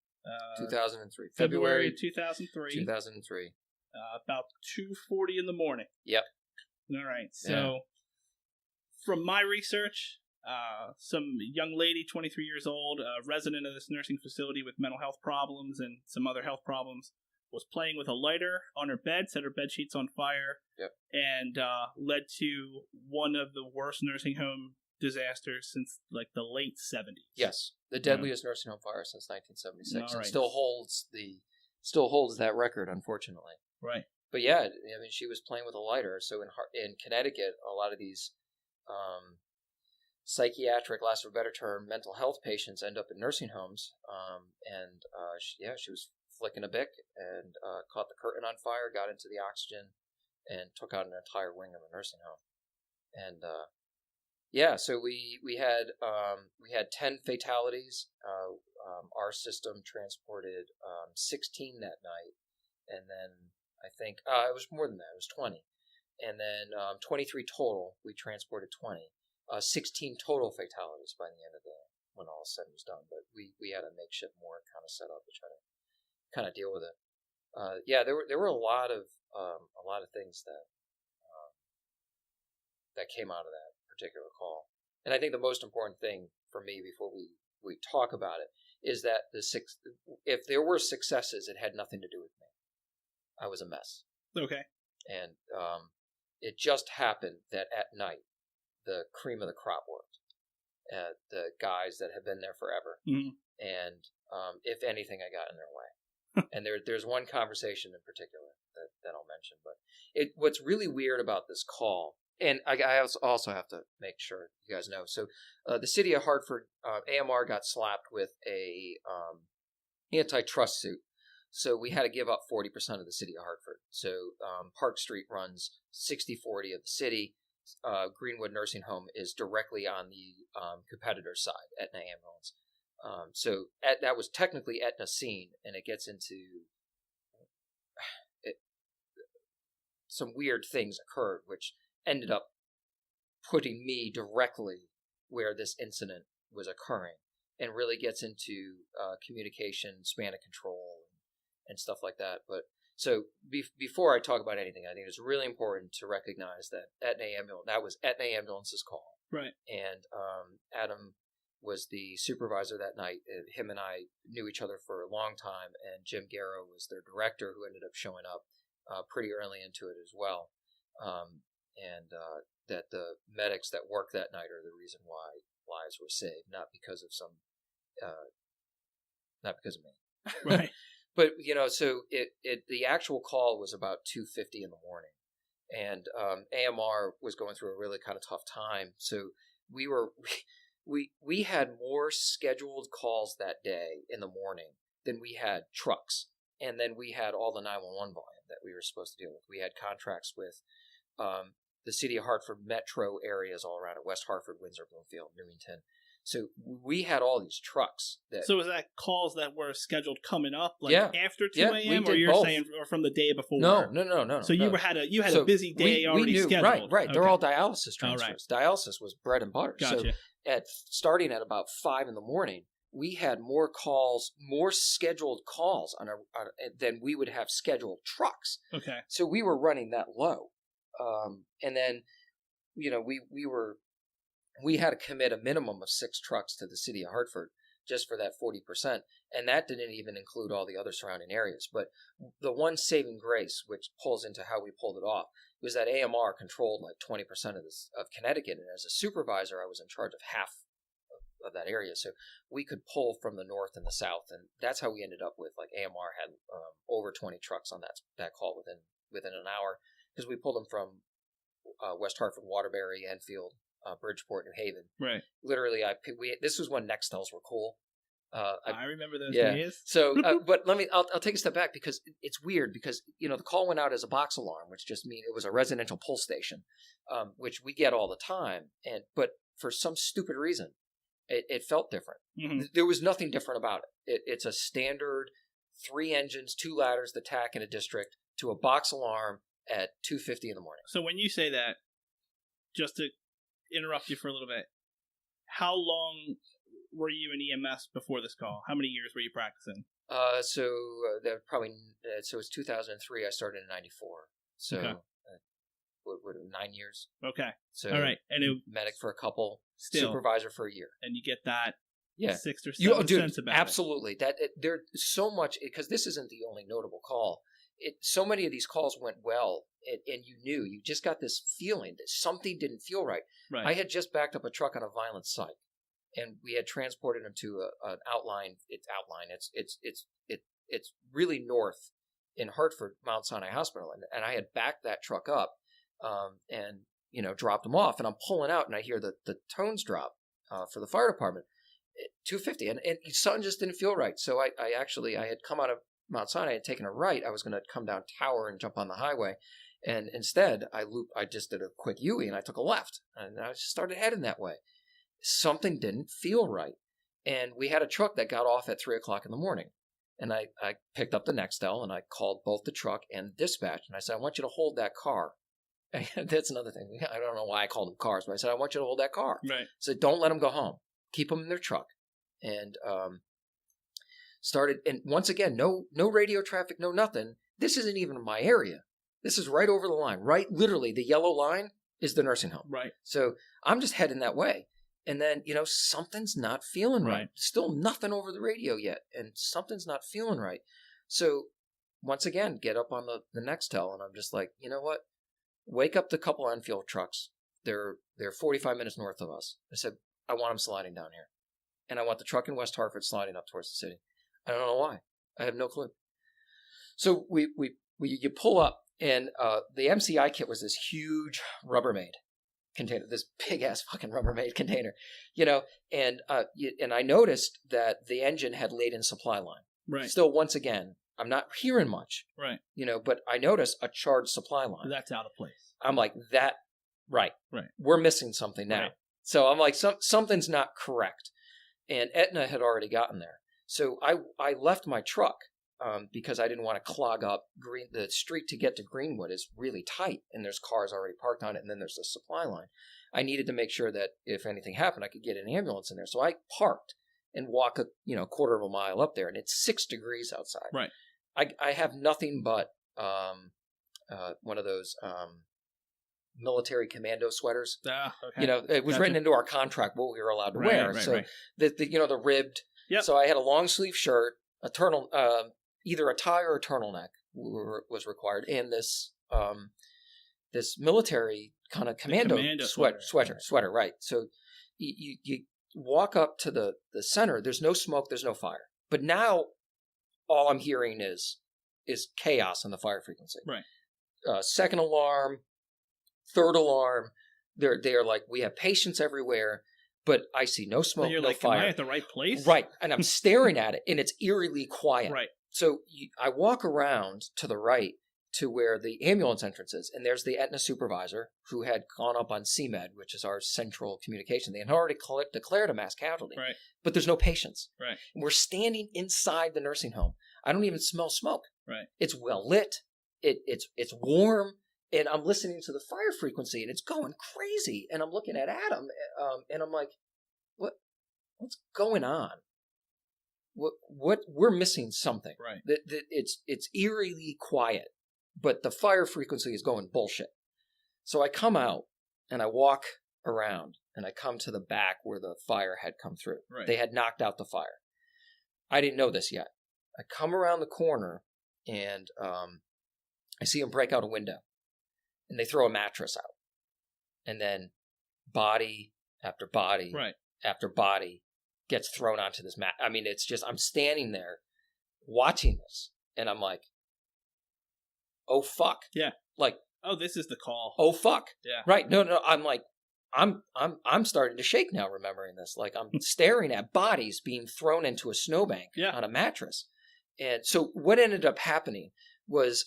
2003.
February 2003.
2003.
About 2:40 in the morning.
Yep.
All right. So, from my research, some young lady, 23 years old, a resident of this nursing facility with mental health problems and some other health problems, was playing with a lighter on her bed, set her bed sheets on fire, and led to one of the worst nursing home disasters since like the late 70s.
Yes, the deadliest nursing home fire since 1976.
Right.
It still holds that record, unfortunately.
Right.
But yeah, I mean, she was playing with a lighter. So in Connecticut, a lot of these psychiatric, last for a better term, mental health patients end up in nursing homes. She was flicking a Bic and caught the curtain on fire, got into the oxygen, and took out an entire wing of a nursing home. And so we had 10 fatalities. Our system transported 16 that night, and then I think it was more than that. It was 20, and then 23 total. We transported 20. 16 total fatalities by the end of when all said and was done. But we had a makeshift morgue kind of set up to try to kind of deal with it. There were a lot of things that came out of that particular call. And I think the most important thing for me before we we talk about it, is that if there were successes, it had nothing to do with me. I was a mess.
Okay.
And it just happened that at night, the cream of the crop worked. The guys that have been there forever.
Mm-hmm.
And if anything, I got in their way. And there's one conversation in particular that I'll mention. But what's really weird about this call, and I also have to make sure you guys know. So the City of Hartford, AMR got slapped with a antitrust suit. So we had to give up 40% of the City of Hartford. So Park Street runs 60-40 of the city. Greenwood Nursing Home is directly on the competitor side, Aetna Ambulance. So that was technically Aetna's scene, and it gets into some weird things occurred, which ended up putting me directly where this incident was occurring, and really gets into communication, span of control, and stuff like that. But so before I talk about anything, I think it's really important to recognize that that was Aetna Ambulance's call.
Right.
And Adam was the supervisor that night. Him and I knew each other for a long time, and Jim Garrow was their director, who ended up showing up pretty early into it as well. And that the medics that worked that night are the reason why lives were saved, not because of me.
Right.
But, so the actual call was about 2:50 in the morning, and AMR was going through a really kind of tough time. So we had more scheduled calls that day in the morning than we had trucks. And then we had all the 911 volume that we were supposed to deal with. We had contracts with the City of Hartford metro areas all around it, West Hartford, Windsor, Bloomfield, Newington. So we had all these trucks.
So was that calls that were scheduled coming up, after 2 a.m., or you're
both.
saying or from the day before?
No.
So you had a busy day already scheduled.
Right.
Okay.
They're all dialysis transfers.
All right.
Dialysis was bread and butter.
Gotcha.
So starting at about 5 in the morning, we had more scheduled calls than we would have scheduled trucks.
Okay.
So we were running that low. And then, we had to commit a minimum of 6 trucks to the City of Hartford just for that 40%. And that didn't even include all the other surrounding areas. But the one saving grace, which pulls into how we pulled it off, was that AMR controlled like 20% of Connecticut. And as a supervisor, I was in charge of half of that area. So we could pull from the north and the south. And that's how we ended up with, like, AMR had over 20 trucks on that call within an hour, because we pulled them from West Hartford, Waterbury, Enfield, Bridgeport, New Haven.
Right.
Literally, this was when Nextels were cool.
I remember those days.
So, but I'll take a step back, because it's weird, because, the call went out as a box alarm, which just means it was a residential pull station, which we get all the time. But for some stupid reason, it felt different.
Mm-hmm.
There was nothing different about it. It's a standard 3 engines, 2 ladders, the TAC in a district, to a box alarm at 2:50 in the morning.
So when you say that, just to interrupt you for a little bit, how long were you in EMS before this call? How many years were you practicing?
So it's 2003. I started in 94. So
okay.
9 years.
Okay.
So
all right, and
medic for a couple,
still,
supervisor for a year,
and you get that.
Yeah.
6 or 7 cents about
absolutely.
it.
There's so much, because this isn't the only notable call. So many of these calls went well, and you just got this feeling that something didn't feel right.
Right.
I had just backed up a truck on a violent site, and we had transported him to an outline. It's really north in Hartford, Mount Sinai Hospital, and I had backed that truck up, and dropped him off, and I'm pulling out, and I hear the tones drop for the fire department. 250, and something just didn't feel right. So I had come out of Mount Sinai, I had taken a right. I was going to come down Tower and jump on the highway, and instead I just did a quick U-turn, and I took a left, and I just started heading that way. Something didn't feel right, and we had a truck that got off at 3:00 in the morning, and I picked up the Nextel, and I called both the truck and dispatch, and I said, I want you to hold that car. That's another thing. I don't know why I called them cars, but I said, I want you to hold that car.
Right.
I said, don't let them go home. Keep them in their truck. And started, and once again, no radio traffic, no nothing. This isn't even my area. This is right over the line. Right, literally, the yellow line is the nursing home.
Right.
So I'm just heading that way. And then, something's not feeling right.
Right.
Still nothing over the radio yet. And something's not feeling right. So once again, get up on the Nextel, and I'm just like, you know what? Wake up the couple Enfield trucks. They're 45 minutes north of us. I said, I want them sliding down here. And I want the truck in West Hartford sliding up towards the city. I don't know why. I have no clue. So you pull up, and the MCI kit was this huge Rubbermaid container, this big ass fucking Rubbermaid container, and I noticed that the engine had laid in supply line.
Right.
Still, once again, I'm not hearing much.
Right.
But I noticed a charged supply line.
That's out of place.
I'm like, that, right.
Right.
We're missing something now.
Right.
So I'm like, something's not correct. And Aetna had already gotten there. So I left my truck because I didn't want to clog up the street to get to Greenwood is really tight, and there's cars already parked on it, and then there's the supply line. I needed to make sure that if anything happened, I could get an ambulance in there. So I parked and walk a quarter of a mile up there, and it's 6 degrees outside.
Right.
I have nothing but one of those military commando sweaters.
Okay.
It was written into our contract what we were allowed to wear.
Right,
so
right.
The ribbed.
Yep.
So I had a long sleeve shirt, either a tie or a turtleneck was required, and this military kind of commando sweater. Right. So you walk up to the center. There's no smoke. There's no fire. But now all I'm hearing is chaos in the fire frequency.
Right.
Second alarm, third alarm. They're like, we have patients everywhere, but I see no smoke,
no
like, fire.
Am I at the right place?
Right. And I'm staring at it, and it's eerily quiet.
Right.
So I walk around to the right to where the ambulance entrance is, and there's the Aetna supervisor who had gone up on CMed, which is our central communication. They had already declared a mass casualty,
right.
But there's no patients.
Right.
And we're standing inside the nursing home. I don't even smell smoke.
Right.
It's well lit. It's warm, and I'm listening to the fire frequency, and it's going crazy. And I'm looking at Adam, and I'm like, what's going on? What we're missing something.
Right.
It's eerily quiet, but the fire frequency is going bullshit. So I come out and I walk around and I come to the back where the fire had come through.
Right.
They had knocked out the fire. I didn't know this yet. I come around the corner and I see them break out a window, and they throw a mattress out, and then body after body
right.
after body gets thrown onto this mat. I mean, it's just, I'm standing there watching this, and I'm like, oh fuck.
Yeah.
Like,
oh, this is the call.
Oh fuck.
Yeah.
Right. No. I'm like, I'm starting to shake now remembering this. Like, I'm staring at bodies being thrown into a snowbank on a mattress. And so what ended up happening was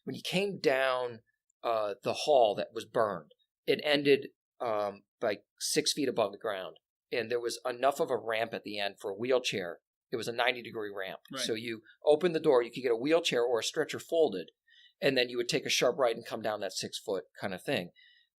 when you came down the hall that was burned, it ended like 6 feet above the ground. And there was enough of a ramp at the end for a wheelchair. It was a 90-degree ramp.
Right.
So you open the door, you could get a wheelchair or a stretcher folded, and then you would take a sharp right and come down that 6-foot kind of thing.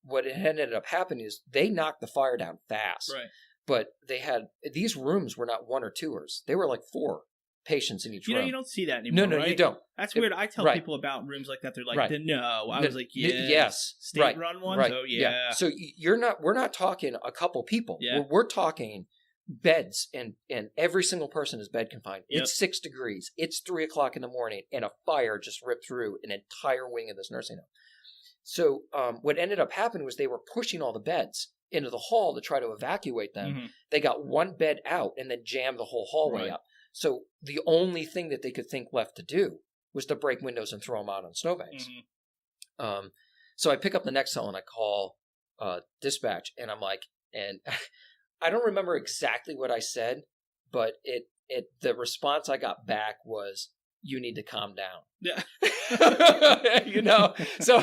What ended up happening is they knocked the fire down fast.
Right.
But they had, these rooms were not 1 or 2ers. They were like 4 patients in each room.
You don't see that anymore.
No,
right?
you don't.
That's weird. I tell people about rooms like that. They're like, no. I was like, yes. State-run ones?
Right.
Oh, yeah.
So we're not talking a couple people.
Yeah.
We're talking beds, and every single person is bed confined.
Yep.
It's 6 degrees. It's 3:00 in the morning, and a fire just ripped through an entire wing of this nursing home. So what ended up happening was they were pushing all the beds into the hall to try to evacuate them.
Mm-hmm.
They got 1 bed out and then jammed the whole hallway up. So the only thing that they could think left to do was to break windows and throw them out on snowbanks. Mm-hmm. So I pick up the next cell and I call dispatch, and I'm like, and I don't remember exactly what I said, but the response I got back was, "You need to calm down."
Yeah.
So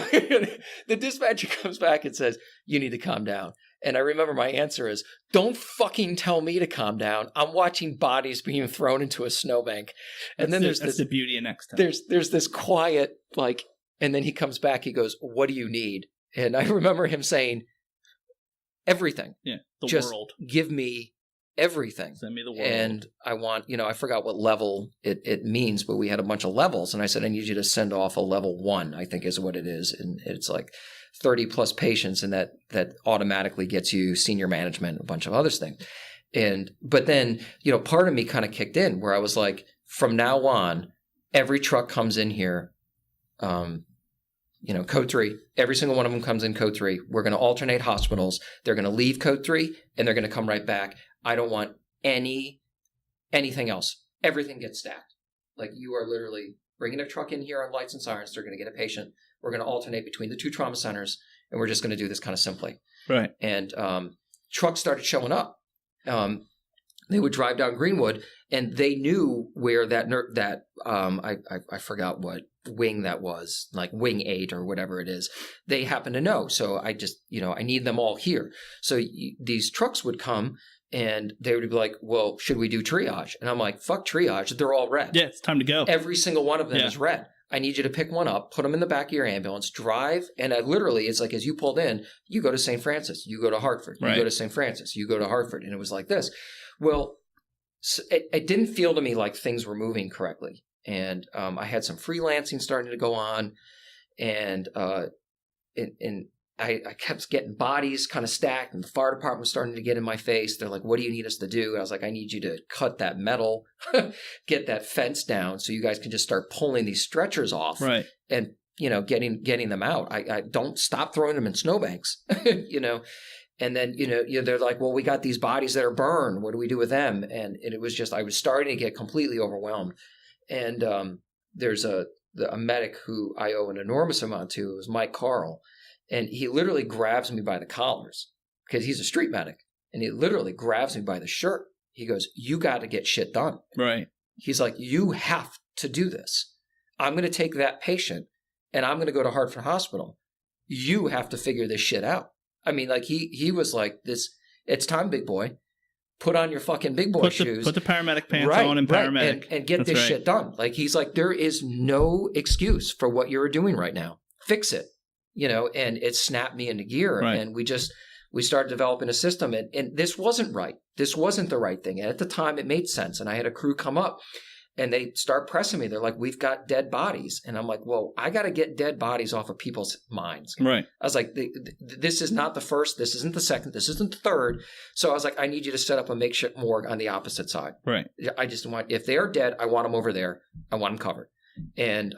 the dispatcher comes back and says, "You need to calm down." And I remember my answer is, "Don't fucking tell me to calm down. I'm watching bodies being thrown into a snowbank." And then
that's the beauty of next time.
There's this quiet, like, and then he comes back, he goes, "What do you need?" And I remember him saying, "Everything."
Yeah.
Just
world.
Give me everything.
Send me the world.
And I want, I forgot what level it means, but we had a bunch of levels. And I said, I need you to send off a level 1, I think is what it is. And it's like 30 plus patients, and that automatically gets you senior management, a bunch of other things. But then, part of me kind of kicked in where I was like, from now on, every truck comes in here, code 3, every single one of them comes in code 3. We're going to alternate hospitals. They're going to leave code 3 and they're going to come right back. I don't want anything else. Everything gets stacked. Like, you are literally bringing a truck in here on lights and sirens. They're going to get a patient. We're going to alternate between the 2 trauma centers, and we're just going to do this kind of simply. Right. And trucks started showing up. They would drive down Greenwood, and they knew where I forgot what wing that was, like wing 8 or whatever it is. They happened to know. So I just, I need them all here. So these trucks would come, and they would be like, well, should we do triage? And I'm like, fuck triage. They're all red.
Yeah, it's time to go.
Every single one of them is red. I need you to pick one up, put them in the back of your ambulance, drive. And it's like, as you pulled in, you go to St. Francis, you go to Hartford, you go to St. Francis, you go to Hartford. And it was like this. Well, it didn't feel to me like things were moving correctly. And I had some freelancing starting to go on. And I kept getting bodies kind of stacked, and the fire department was starting to get in my face. They're like, what do you need us to do? And I was like, I need you to cut that metal, get that fence down so you guys can just start pulling these stretchers off. Right. And, getting them out. I don't stop throwing them in snowbanks, And then, they're like, well, we got these bodies that are burned. What do we do with them? And it was just, I was starting to get completely overwhelmed. And there's a medic who I owe an enormous amount to. It was Mike Carl. And he literally grabs me by the collars because he's a street medic. And he literally grabs me by the shirt. He goes, you got to get shit done. Right. He's like, you have to do this. I'm going to take that patient and I'm going to go to Hartford Hospital. You have to figure this shit out. I mean, like he was like, it's time, big boy. Put on your fucking big boy shoes.
Put the paramedic pants on and paramedic.
And get this shit done. Like, he's like, there is no excuse for what you're doing right now. Fix it. And it snapped me into gear. Right. And we started developing a system. And this wasn't right. This wasn't the right thing. And at the time, it made sense. And I had a crew come up, and they start pressing me. They're like, we've got dead bodies. And I'm like, well, I got to get dead bodies off of people's minds. Right. I was like, this is not the first. This isn't the second. This isn't the third. So I was like, I need you to set up a makeshift morgue on the opposite side. Right. I just want, if they are dead, I want them over there. I want them covered. And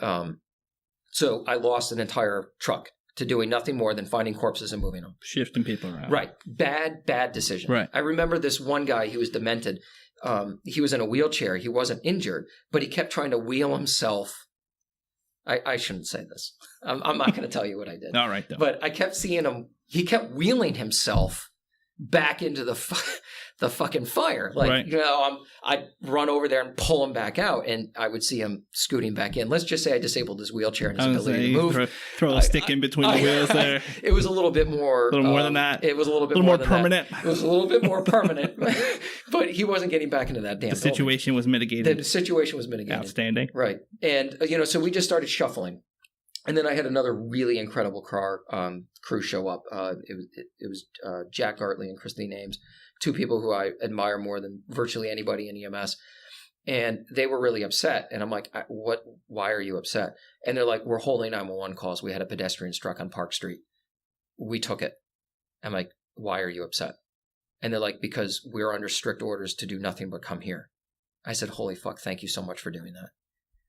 so I lost an entire truck to doing nothing more than finding corpses and moving them.
Shifting people around.
Right. Bad decision. Right. I remember this one guy, he was demented. He was in a wheelchair. He wasn't injured, but he kept trying to wheel himself. I shouldn't say this. I'm not going to tell you what I did.
All right, though.
But I kept seeing him. He kept wheeling himself back into the fucking fire. Like, I'd run over there and pull him back out, and I would see him scooting back in. Let's just say I disabled his wheelchair and his ability to move.
Throw a stick in between the wheels there.
It was a little bit more.
A little more than that.
It was a little bit more
permanent.
It was a little bit more permanent. But he wasn't getting back into that damn building.
The situation was mitigated.
The situation was mitigated.
Outstanding.
Right. And, so we just started shuffling. And then I had another really incredible crew show up. It was Jack Gartley and Christine Ames, 2 people who I admire more than virtually anybody in EMS. And they were really upset. And I'm like, what? Why are you upset? And they're like, we're holding 911 calls. We had a pedestrian struck on Park Street. We took it. I'm like, why are you upset? And they're like, because we're under strict orders to do nothing but come here. I said, holy fuck, thank you so much for doing that.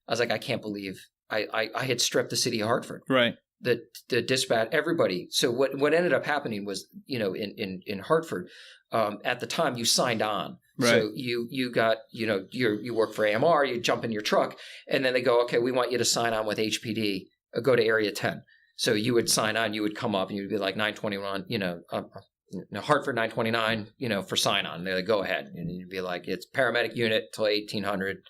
I was like, I can't believe I had stripped the City of Hartford. Right. The dispatch, everybody. So what ended up happening was, in Hartford, at the time you signed on. Right. So you got, you work for AMR, you jump in your truck, and then they go, okay, we want you to sign on with HPD, go to Area 10. So you would sign on, you would come up, and you'd be like 921, Hartford 929, for sign on. They'd go ahead, and you'd be like, it's paramedic unit till 1800,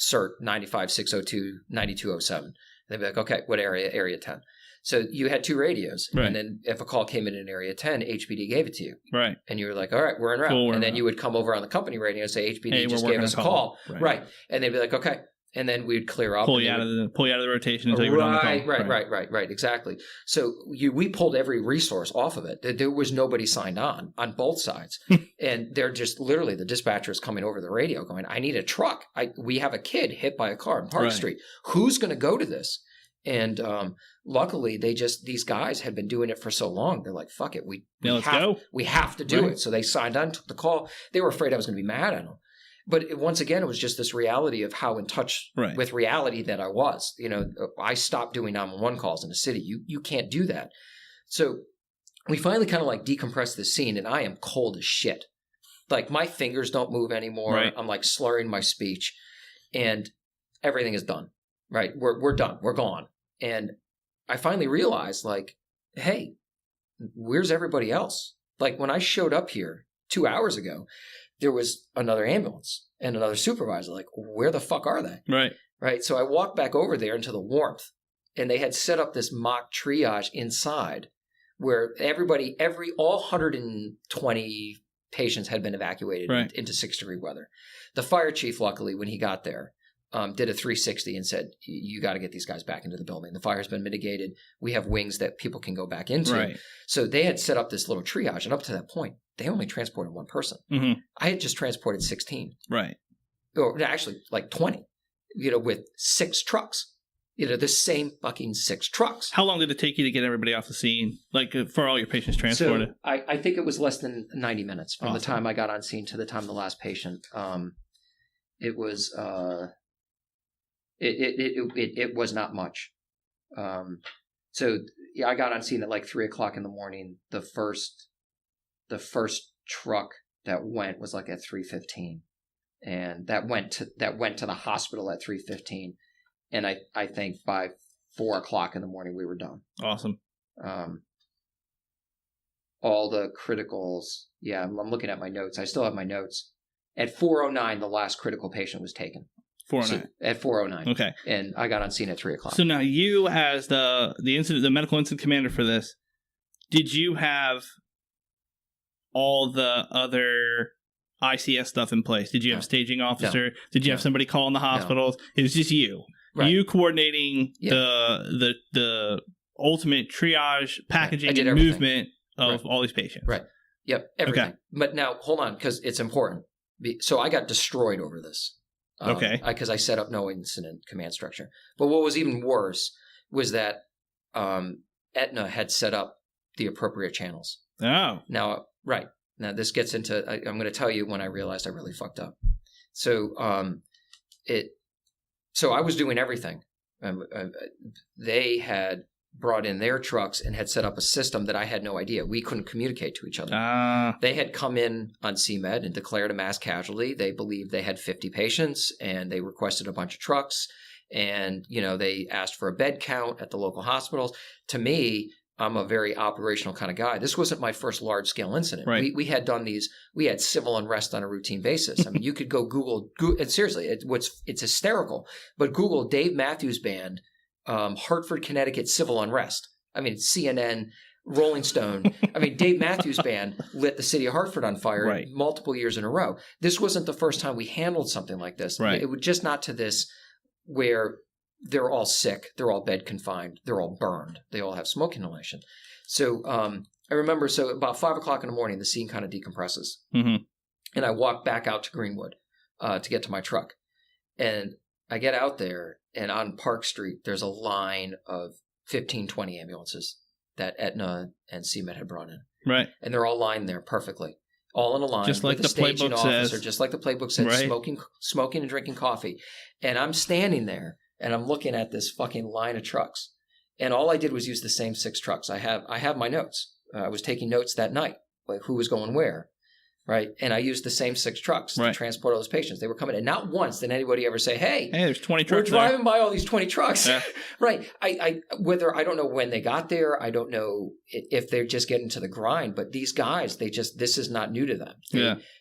cert 95602 9207. They'd be like, okay, what area? Area 10. So you had 2 radios. Right. And then if a call came in Area 10, HPD gave it to you. Right. And you were like, all right, we're en route. Cool, and then you would come over on the company radio and say, HPD just gave us a call. Right. And they'd be like, okay. And then we'd clear up.
Pull you out of the rotation until you were on the call.
Right. Exactly. So we pulled every resource off of it. There was nobody signed on both sides. And they're just literally, the dispatcher is coming over the radio going, I need a truck. We have a kid hit by a car on Park Street. Who's going to go to this? And luckily, these guys had been doing it for so long. They're like, fuck it.
Let's go.
We have to do it. So they signed on, took the call. They were afraid I was going to be mad at them. But once again, it was just this reality of how in touch with reality that I was. I stopped doing 911 calls in the city. You can't do that. So we finally kind of like decompressed the scene, and I am cold as shit. Like my fingers don't move anymore. Right. I'm like slurring my speech, and everything is done. Right. We're done. We're gone. And I finally realized, like, hey, where's everybody else? Like when I showed up here 2 hours ago, there was another ambulance and another supervisor. Like, where the fuck are they?
Right.
Right. So I walked back over there into the warmth, and they had set up this mock triage inside where all 120 patients had been evacuated into 6-degree weather. The fire chief, luckily, when he got there, did a 360 and said, you got to get these guys back into the building. The fire's been mitigated. We have wings that people can go back into. Right. So they had set up this little triage. And up to that point, they only transported one person. Mm-hmm. I had just transported 16.
Right.
Or actually like 20, with 6 trucks. The same fucking 6 trucks.
How long did it take you to get everybody off the scene? Like for all your patients transported?
So I think it was less than 90 minutes from the time I got on scene to the time of the last patient. It was... It was not much. So yeah, I got on scene at like 3:00 in the morning. The first truck that went was like at 3:15, and that went to the hospital at 3:15, and I think by 4:00 in the morning we were done.
Awesome.
All the criticals. Yeah, I'm looking at my notes. I still have my notes. At 4:09, the last critical patient was taken.
4:09.
So at 4:09.
Okay.
And I got on scene at 3:00.
So now you, as the medical incident commander for this, did you have all the other ICS stuff in place? Did you have a staging officer? No. Did you have somebody calling the hospitals? No. It was just you. Right. You coordinating the ultimate triage, packaging, and movement of all these patients.
Right. Yep. Everything. Okay. But now, hold on, because it's important. So I got destroyed over this.
Okay.
Because I set up no incident command structure. But what was even worse was that Aetna had set up the appropriate channels.
Oh.
Now, right. Now, this gets into, I'm going to tell you when I realized I really fucked up. So so I was doing everything. They had brought in their trucks and had set up a system that I had no idea. We couldn't communicate to each other. They had come in on CMed and declared a mass casualty. They believed they had 50 patients, and they requested a bunch of trucks. And, they asked for a bed count at the local hospitals. To me, I'm a very operational kind of guy. This wasn't my first large-scale incident.
Right.
We had done these. We had civil unrest on a routine basis. I mean, you could go Google and seriously, it's hysterical. But Google Dave Matthews Band, Hartford, Connecticut civil unrest. I mean, CNN, Rolling Stone. I mean, Dave Matthews Band lit the city of Hartford on fire multiple years in a row. This wasn't the first time we handled something like this.
Right.
It was just not to this where they're all sick, they're all bed confined, they're all burned, they all have smoke inhalation. So I remember, about 5:00 in the morning, the scene kind of decompresses.
Mm-hmm.
And I walk back out to Greenwood to get to my truck. And I get out there, and on Park Street, there's a line of 15, 20 ambulances that Aetna and CMed had brought in.
Right.
And they're all lined there perfectly. All in a line.
Just like
with
the playbook says.
Just like the playbook said, smoking and drinking coffee. And I'm standing there, and I'm looking at this fucking line of trucks. And all I did was use the same 6 trucks. I have my notes. I was taking notes that night, like who was going where. Right. And I used the same 6 trucks to transport all those patients. They were coming in. Not once did anybody ever say, hey,
there's 20 trucks.
We're driving by all these 20 trucks.
Yeah.
Right. I don't know when they got there. I don't know if they're just getting to the grind. But these guys, this is not new to them.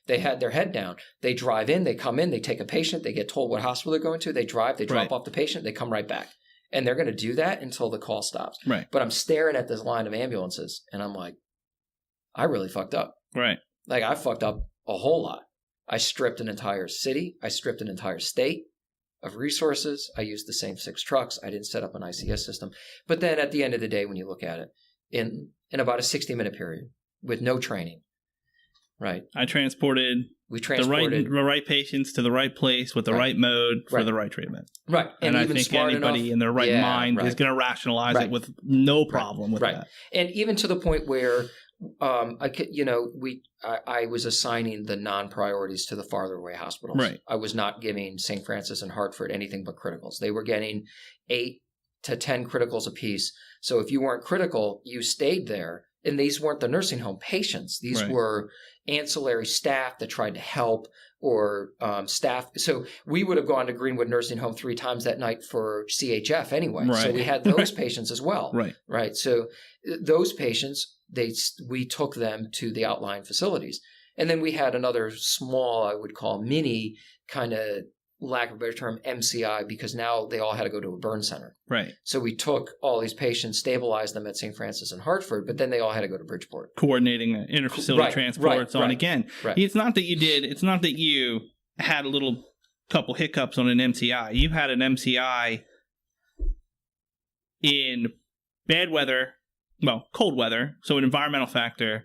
They had their head down. They drive in, they come in, they take a patient, they get told what hospital they're going to. They drive, they drop off the patient, they come right back. And they're going to do that until the call stops.
Right.
But I'm staring at this line of ambulances, and I'm like, I really fucked up.
Right.
Like, I fucked up a whole lot. I stripped an entire city. I stripped an entire state of resources. I used the same 6 trucks. I didn't set up an ICS system. But then at the end of the day, when you look at it, in about a 60-minute period with no training, Right.
I transported the right patients to the right place with the right mode for the right treatment.
Right.
And I think anybody in their right mind is going to rationalize it with no problem with that.
And even to the point where I was assigning the non-priorities to the farther away hospitals.
Right.
I was not giving St. Francis and Hartford anything but criticals. They were getting 8 to 10 criticals apiece. So if you weren't critical, you stayed there. And these weren't the nursing home patients. These were ancillary staff that tried to help or staff. So we would have gone to Greenwood Nursing Home 3 times that night for CHF anyway. Right. So we had those patients as well. Right. Right. So those patients, we took them to the outlying facilities. And then we had another small, I would call mini kind of, lack of a better term, MCI, because now they all had to go to a burn center. Right. So we took all these patients, stabilized them at St. Francis and Hartford, but then they all had to go to Bridgeport. Coordinating interfacility transports on again. Right. It's not that you had a little couple hiccups on an MCI. You had an MCI in bad weather, cold weather, so an environmental factor.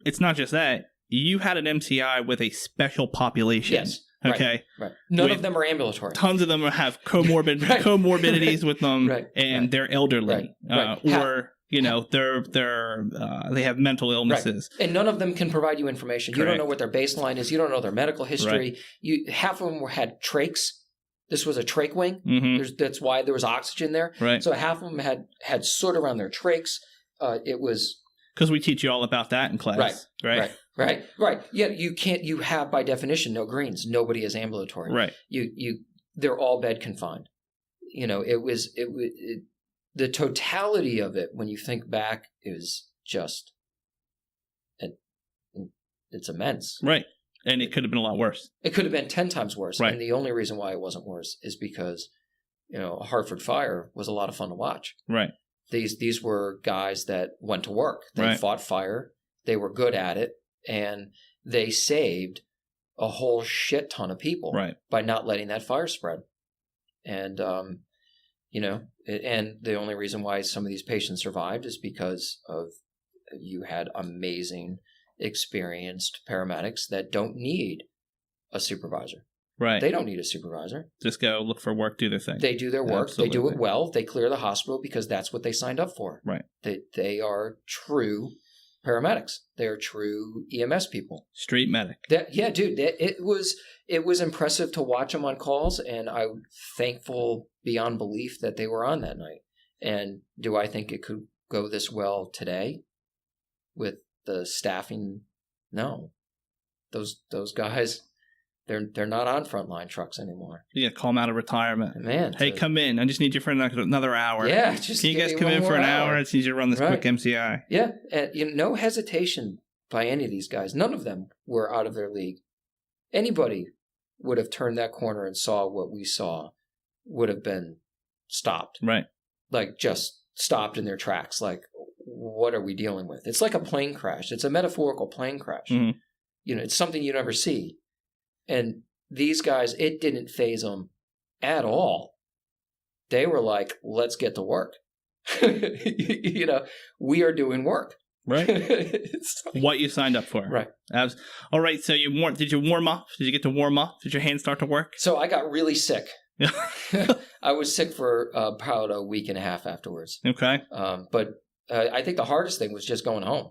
It's not just that. You had an MCI with a special population. Yes. Okay. Right. None of them are ambulatory. Tons of them have comorbidities with them, and they're elderly, or they have mental illnesses, and none of them can provide you information. Correct. You don't know what their baseline is. You don't know their medical history. Right. Half of them had trachs. This was a trach wing. Mm-hmm. That's why there was oxygen there. Right. So half of them had soot around their trachs. It was because we teach you all about that in class. Right. Yeah, you have by definition no greens. Nobody is ambulatory. Right. They're all bed confined. The totality of it when you think back is just, it's immense. Right. And it could have been a lot worse. It could have been 10 times worse. Right. And the only reason why it wasn't worse is because, a Hartford fire was a lot of fun to watch. Right. These were guys that went to work. They fought fire. They were good at it. And they saved a whole shit ton of people by not letting that fire spread. And, and the only reason why some of these patients survived is because of you had amazing, experienced paramedics that don't need a supervisor. Right. They don't need a supervisor. Just go look for work, do their thing. They do their work. Absolutely. They do it well. They clear the hospital because that's what they signed up for. Right. They are true paramedics. They are true EMS people. Street medic. It was impressive to watch them on calls, and I'm thankful beyond belief that they were on that night. And do I think it could go this well today with the staffing? No. Those guys, they're not on frontline trucks anymore. You gotta call them out of retirement. Man. Hey, come in. I just need you for another hour. Yeah. Can you guys come in for an hour? I just need you to run this quick MCI. Yeah. And, no hesitation by any of these guys. None of them were out of their league. Anybody would have turned that corner and saw what we saw would have been stopped. Right. Like just stopped in their tracks. Like, what are we dealing with? It's like a plane crash. It's a metaphorical plane crash. Mm-hmm. It's something you never see. And these guys, it didn't faze them at all. They were like, let's get to work. We are doing work. Right. What you signed up for. Right. All right. So did you warm up? Did you get to warm up? Did your hands start to work? So I got really sick. I was sick for about a week and a half afterwards. Okay. But I think the hardest thing was just going home.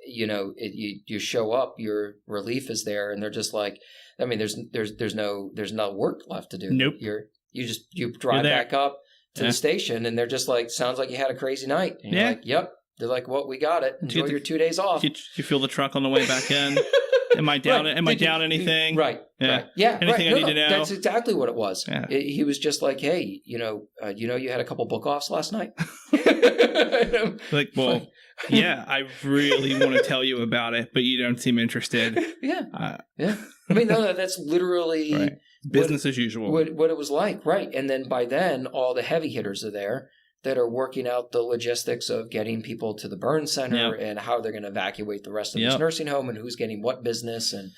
You show up, your relief is there, and they're just like, I mean, there's no work left to do. Nope. You drive back up to the station, and they're just like, sounds like you had a crazy night. And you're like, yep. They're like, well, we got it. Enjoy your 2 days off. Did you feel the truck on the way back in? Am I down? Am I down anything? Right. Yeah. Right. Yeah. Anything I need to know? That's exactly what it was. Yeah. He was just like, hey, you had a couple book offs last night. Like, well, yeah, I really want to tell you about it, but you don't seem interested. Yeah. Yeah. I mean, no, that's literally business as usual. What it was like, right? And then by then, all the heavy hitters are there that are working out the logistics of getting people to the burn center and how they're going to evacuate the rest of this nursing home and who's getting what business. And,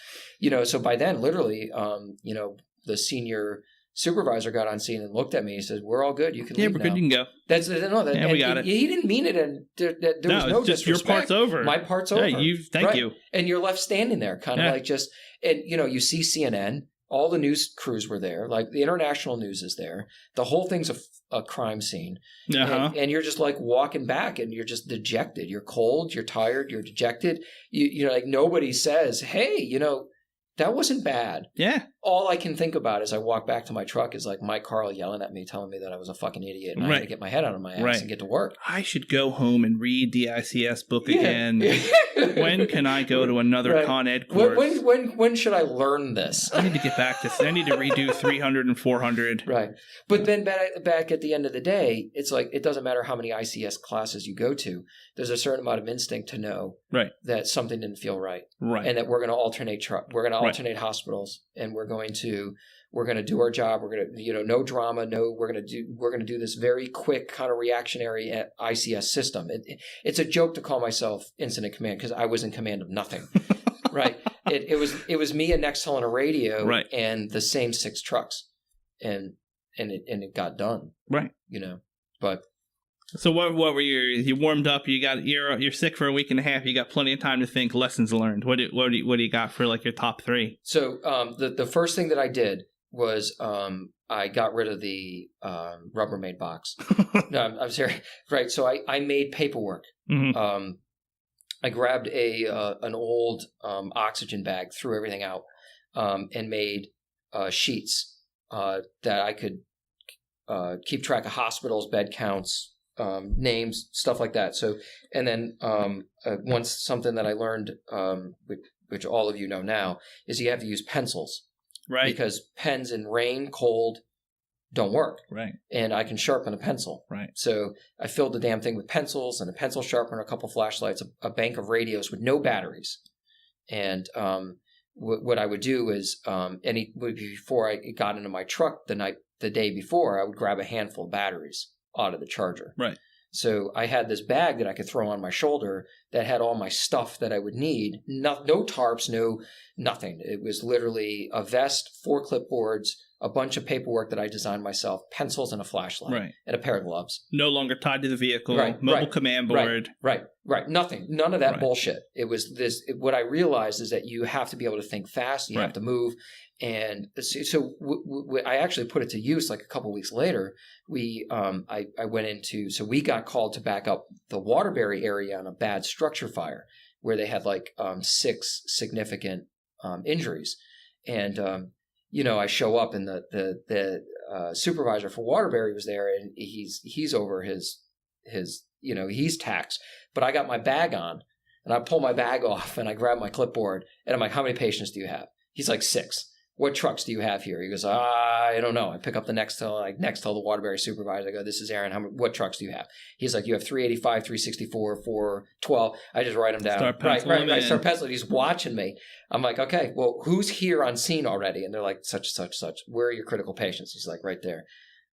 so by then, literally, the senior supervisor got on scene and looked at me. He said, "We're all good. You can leave
we're
now."
good. You can go.
That's no. That,
yeah, we got it.
He didn't mean it, and there was no
just
disrespect.
your part's over.
My part's over.
Yeah, thank you.
And you're left standing there, kind of like just, and you see CNN. All the news crews were there. Like the international news is there. The whole thing's a crime scene, and you're just like walking back, and you're just dejected. You're cold. You're tired. You're dejected. You like nobody says, "Hey, that wasn't bad."
Yeah.
All I can think about as I walk back to my truck is like Mike Carl yelling at me, telling me that I was a fucking idiot and I had to get my head out of my ass and get to work.
I should go home and read the ICS book again. When can I go to another Con Ed course?
When should I learn this?
I need to get back to this. I need to redo 300 and 400.
Right. But then back at the end of the day, it's like it doesn't matter how many ICS classes you go to. There's a certain amount of instinct to know that something didn't feel right.
Right.
And that we're going to alternate we're going to alternate hospitals, and we're going to do our job. We're going to no drama. No, we're going to do this very quick kind of reactionary ICS system. It's a joke to call myself incident command because I was in command of nothing. Right. It was me and Nextel on a radio and the same 6 trucks, and it got done. Right. But.
So what were you warmed up? You're sick for a week and a half. You got plenty of time to think. Lessons learned. What do you got for like your top 3?
So the first thing that I did was I got rid of the Rubbermaid box. No, I'm serious. Right. So I made paperwork. Mm-hmm. I grabbed an old oxygen bag, threw everything out, and made sheets that I could keep track of hospitals, bed counts, names, stuff like that. So, and then once something that I learned, which all of you know now, is you have to use pencils, right? Because pens in rain, cold, don't work, right? And I can sharpen a pencil, right? So I filled the damn thing with pencils and a pencil sharpener, a couple flashlights, a bank of radios with no batteries, and what I would do is before I got into my truck the day before, I would grab a handful of batteries out of the charger. Right. So I had this bag that I could throw on my shoulder that had all my stuff that I would need. No tarps, nothing. It was literally a vest, 4 clipboards, a bunch of paperwork that I designed myself, pencils and a flashlight, and a pair of gloves.
No longer tied to the vehicle, mobile command board.
Right. Nothing. None of that bullshit. It was this. What I realized is that you have to be able to think fast. You have to move. And so I actually put it to use like a couple of weeks later. I went into, so we got called to back up the Waterbury area on a bad structure fire where they had like 6 significant injuries. And, I show up and the supervisor for Waterbury was there, and he's over his he's taxed, but I got my bag on and I pull my bag off and I grab my clipboard and I'm like, "How many patients do you have?" He's like, 6. "What trucks do you have here?" He goes, "I don't know." I pick up the Nextel, the Waterbury supervisor. I go, "This is Aaron. What trucks do you have?" He's like, "You have 385, 364, 412. I just write them down. Start penciling. Right. Start penciling. He's watching me. I'm like, "Okay, well, who's here on scene already?" And they're like, "Such, such, such. Where are your critical patients?" He's like, "Right there."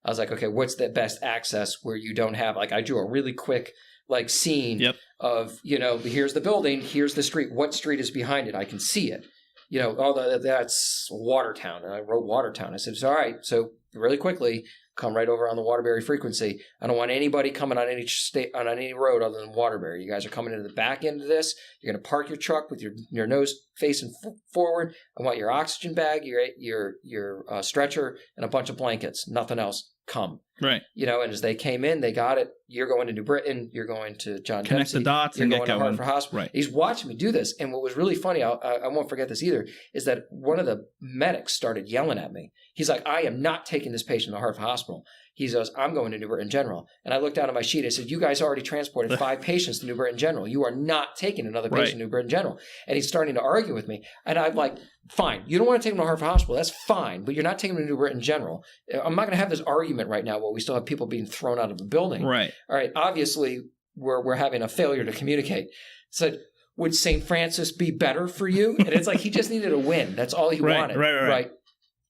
I was like, "Okay, what's the best access where you don't have," like I drew a really quick like scene of, here's the building, here's the street. What street is behind it? I can see it. That's Watertown. And I wrote Watertown. I said, "All right, so really quickly, come right over on the Waterbury frequency. I don't want anybody coming on any road other than Waterbury. You guys are coming into the back end of this. You're going to park your truck with your nose facing forward. I want your oxygen bag, your stretcher, and a bunch of blankets. Nothing else. Come." Right. And as they came in, they got it. You're going to New Britain. You're going to John
Connect
Dempsey.
The dots
you're
and
going
get
to
going.
Hartford Hospital. Right. He's watching me do this. And what was really funny, I won't forget this either, is that one of the medics started yelling at me. He's like, "I am not taking this patient to Hartford Hospital." He says, "I'm going to New Britain General." And I looked down at my sheet. I said, "You guys already transported 5 patients to New Britain General. You are not taking another patient to New Britain General." And he's starting to argue with me. And I'm like, "Fine. You don't want to take him to Hartford Hospital. That's fine. But you're not taking him to New Britain General. I'm not going to have this argument right now while we still have people being thrown out of the building." Right. All right. Obviously, we're having a failure to communicate. Said, "Would St. Francis be better for you?" And it's like he just needed a win. That's all he wanted. Right.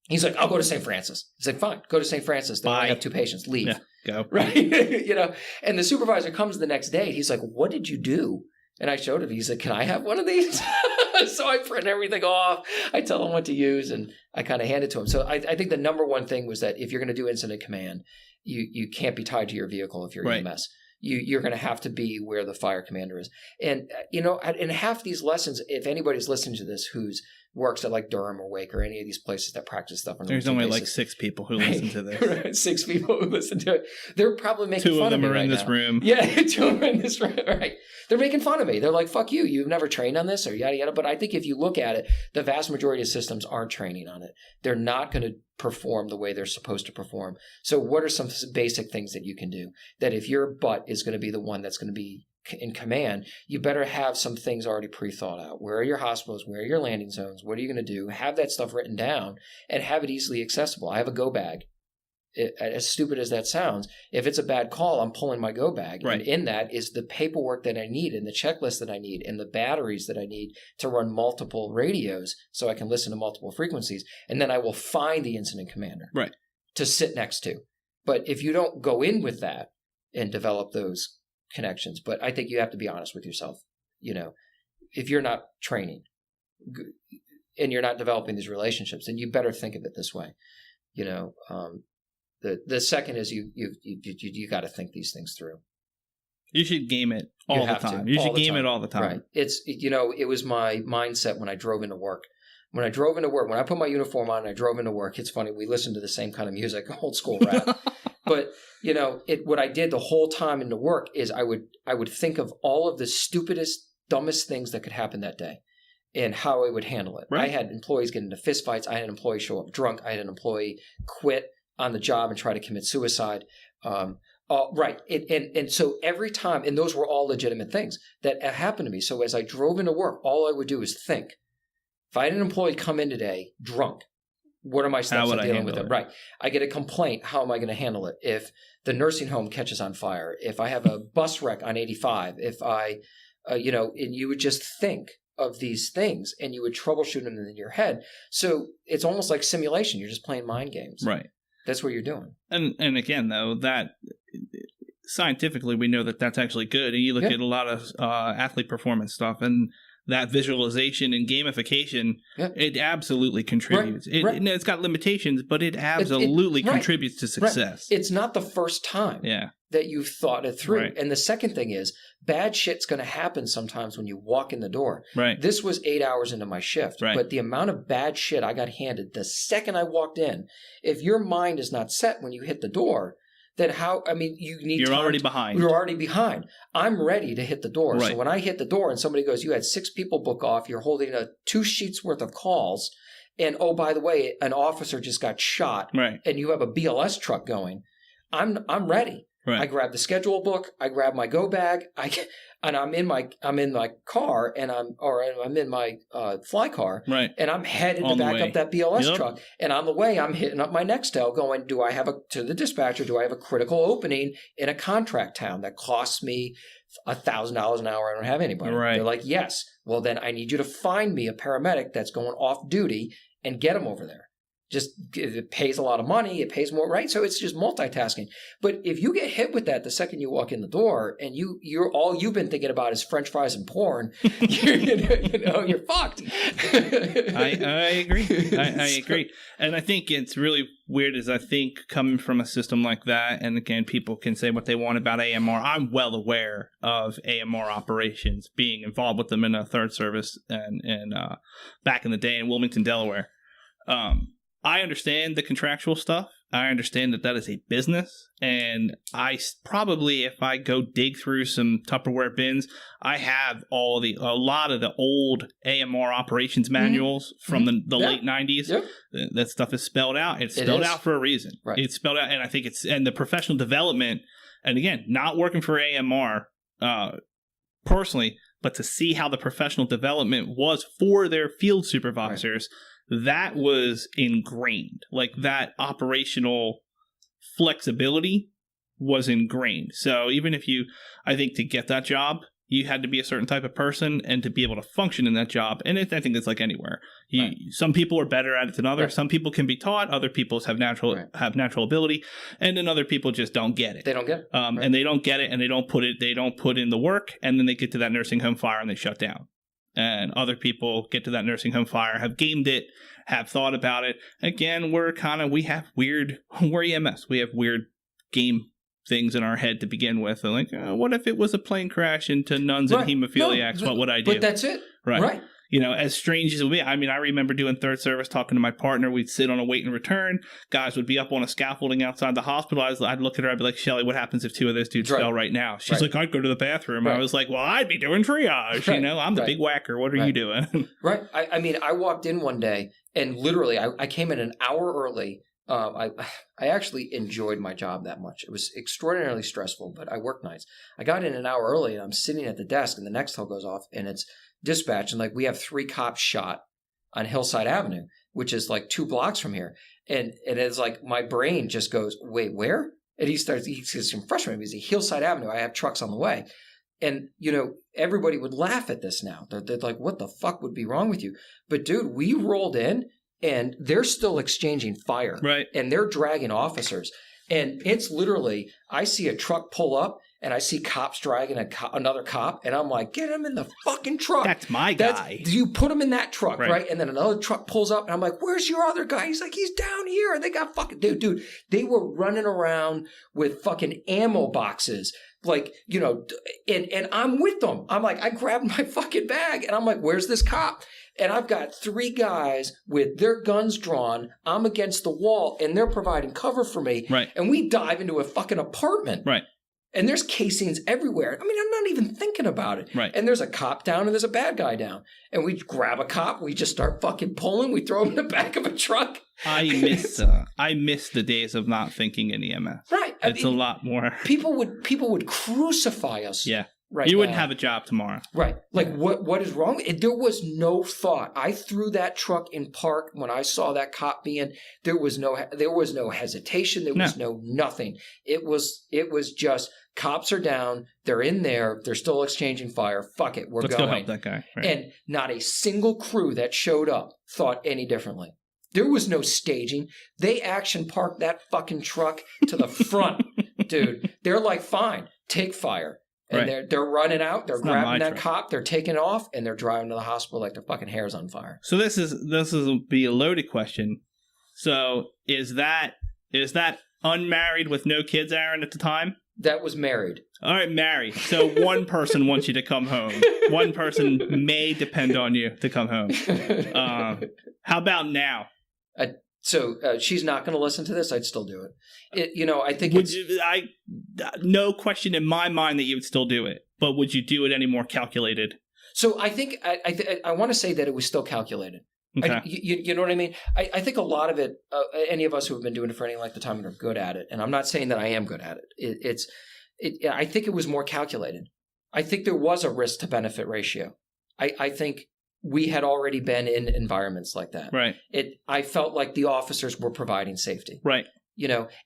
He's like, "I'll go to St. Francis." He's like, "Fine, go to St. Francis. They only have 2 patients. Leave." Yeah, go. Right. And the supervisor comes the next day. He's like, "What did you do?" And I showed him. He's like, "Can I have one of these?" So I print everything off. I tell them what to use, and I kind of hand it to them. So I think the number one thing was that if you're going to do incident command, you can't be tied to your vehicle if you're EMS. You're going to have to be where the fire commander is. And, in half these lessons, if anybody's listening to this who's works at like Durham or Wake or any of these places that practice stuff on a
There's only like 6 people who listen to this.
Right, 6 people who listen to it. They're probably making
2
fun
of them
of me
are in
right
this
now.
room.
Yeah, 2 of them are in this room. Right. They're making fun of me. They're like, fuck you. You've never trained on this or yada, yada. But I think if you look at it, the vast majority of systems aren't training on it. They're not going to perform the way they're supposed to perform. So what are some basic things that you can do? That if your butt is going to be the one that's going to be in command, you better have some things already pre-thought out. Where are your hospitals? Where are your landing zones? What are you going to do? Have that stuff written down and have it easily accessible. I have a go bag. As stupid as that sounds, if it's a bad call, I'm pulling my go bag.
Right.
And in that is the paperwork that I need and the checklist that I need and the batteries that I need to run multiple radios so I can listen to multiple frequencies. And then I will find the incident commander to sit next to. But if you don't go in with that and develop those connections, but I think you have to be honest with yourself. If you're not training and you're not developing these relationships, then you better think of it this way. The second is you got to think these things through. You should game it all the time. You should game it all the time. Right. It was my mindset when I drove into work. When I put my uniform on and I drove into work, it's funny, we listened to the same kind of music, old school rap. But, what I did the whole time into work is I would think of all of the stupidest, dumbest things that could happen that day and how I would handle it. Right. I had employees get into fistfights. I had an employee show up drunk. I had an employee quit on the job and try to commit suicide. Right. And so every time, and those were all legitimate things that happened to me. So as I drove into work, all I would do is think, if I had an employee come in today drunk, what are my steps in dealing with it? Right. I get a complaint. How am I going to handle it? If the nursing home catches on fire, if I have a bus wreck on 85, if I, and you would just think of these things and you would troubleshoot them in your head. So it's almost like simulation. You're just playing mind games. Right. That's what you're doing. And again, though, that scientifically, we know that that's actually good. And you look at a lot of athlete performance stuff and that visualization and gamification, it absolutely contributes. It's got limitations, but it absolutely contributes to success. It's not the first time that you've thought it through. Right. And the second thing is, bad shit's going to happen sometimes when you walk in the door. Right. This was 8 hours into my shift, but the amount of bad shit I got handed the second I walked in, if your mind is not set when you hit the door, then you're already behind. You're already behind. I'm ready to hit the door. Right. So when I hit the door and somebody goes, you had 6 people book off, you're holding 2 sheets worth of calls, and oh, by the way, an officer just got shot, and you have a BLS truck going, I'm ready. Right. I grab the schedule book, I grab my go bag, and I'm in my car, and I'm in my fly car, and I'm headed to back up that BLS truck. And on the way, I'm hitting up my Nextel, going, to the dispatcher, do I have a critical opening in a contract town that costs me $1,000 an hour? I don't have anybody. Right. They're like, yes. Well, then I need you to find me a paramedic that's going off duty and get him over there. It pays a lot of money. It pays more, right? So it's just multitasking. But if you get hit with that the second you walk in the door, and you're all you've been thinking about is French fries and porn, you're fucked. I agree. I agree. And I think it's really weird is I think coming from a system like that, and again, people can say what they want about AMR. I'm well aware of AMR operations, being involved with them in a third service and back in the day in Wilmington, Delaware. I understand the contractual stuff. I understand that is a business. And I probably, if I go dig through some Tupperware bins, I have a lot of the old AMR operations manuals from the late 90s. Yep. That stuff is spelled out. It's spelled out for a reason. Right. It's spelled out. And I think and the professional development, and again, not working for AMR personally, but to see how the professional development was for their field supervisors. Right. That was ingrained. Like that operational flexibility was ingrained. So even if I think to get that job, you had to be a certain type of person and to be able to function in that job. And I think it's like anywhere. Some people are better at it than others. Right. Some people can be taught. Other people have natural ability, and then other people just don't get it. They don't get it, and they don't get it, and they don't put in the work, and then they get to that nursing home fire and they shut down.
and other people get to that nursing home fire, have gamed it, have thought about it. Again, we're EMS. We have weird game things in our head to begin with. Like, what if it was a plane crash into nuns and hemophiliacs? What would I do?
But that's it.
Right. You know, as strange as it would be. I mean, I remember doing third service, talking to my partner. We'd sit on a wait and return. Guys would be up on a scaffolding outside the hospital. I'd look at her. I'd be like, Shelly, what happens if two of those dudes fell right now? She's like, I'd go to the bathroom. I was like, well, I'd be doing triage. You know, I'm the big whacker. What are you doing?
Right. I mean, I walked in one day and literally I came in an hour early. I actually enjoyed my job that much. It was extraordinarily stressful, but I worked nights. I got in an hour early and I'm sitting at the desk and the next call goes off and it's dispatch. And like, we have 3 cops shot on Hillside Avenue, which is like 2 blocks from here. And it's like, my brain just goes, wait, where? And he gets frustrated. He's like, Hillside Avenue. I have trucks on the way. And, you know, everybody would laugh at this now. They're like, what the fuck would be wrong with you? But dude, we rolled in and they're still exchanging fire.
Right.
And they're dragging officers. And it's literally, I see a truck pull up and I see cops dragging another cop. And I'm like, get him in the fucking truck.
That's my guy.
You put him in that truck, right? And then another truck pulls up and I'm like, where's your other guy? He's like, he's down here. And they got fucking, dude, they were running around with fucking ammo boxes. Like, you know, and I'm with them. I'm like, I grabbed my fucking bag and I'm like, where's this cop? And I've got 3 guys with their guns drawn. I'm against the wall and they're providing cover for me.
Right.
And we dive into a fucking apartment.
Right.
And there's casings everywhere. I mean, I'm not even thinking about it.
Right.
And there's a cop down and there's a bad guy down. And we grab a cop. We just start fucking pulling. We throw him in the back of a truck.
I miss the days of not thinking in EMS.
Right.
It's a lot more.
People would crucify us.
Yeah.
Right.
You wouldn't have a job tomorrow.
Right. Like, what is wrong? There was no thought. I threw that truck in park when I saw that cop being. There was no hesitation. There was no nothing. It was just cops are down. They're in there. They're still exchanging fire. Fuck it. Let's going.
Go help that guy. Right.
And not a single crew that showed up thought any differently. There was no staging. They action parked that fucking truck to the front, dude. They're like, fine, take fire. And they're running out. They're grabbing that cop. They're taking off, and they're driving to the hospital like their fucking hair's on fire.
So this will be a loaded question. So is that unmarried with no kids, Aaron, at the time?
That was married. All
right, married. So one person wants you to come home. One person may depend on you to come home. How about now?
So she's not going to listen to this. I'd still do it. I think
no question in my mind that you would still do it. But would you do it any more calculated?
So I think I want to say that it was still calculated.
Okay.
You know what I mean? I think a lot of it, any of us who have been doing it for any length of time and are good at it, and I'm not saying that I am good at it. I think it was more calculated. I think there was a risk to benefit ratio. I think we had already been in environments like that.
Right.
I felt like the officers were providing safety.
Right.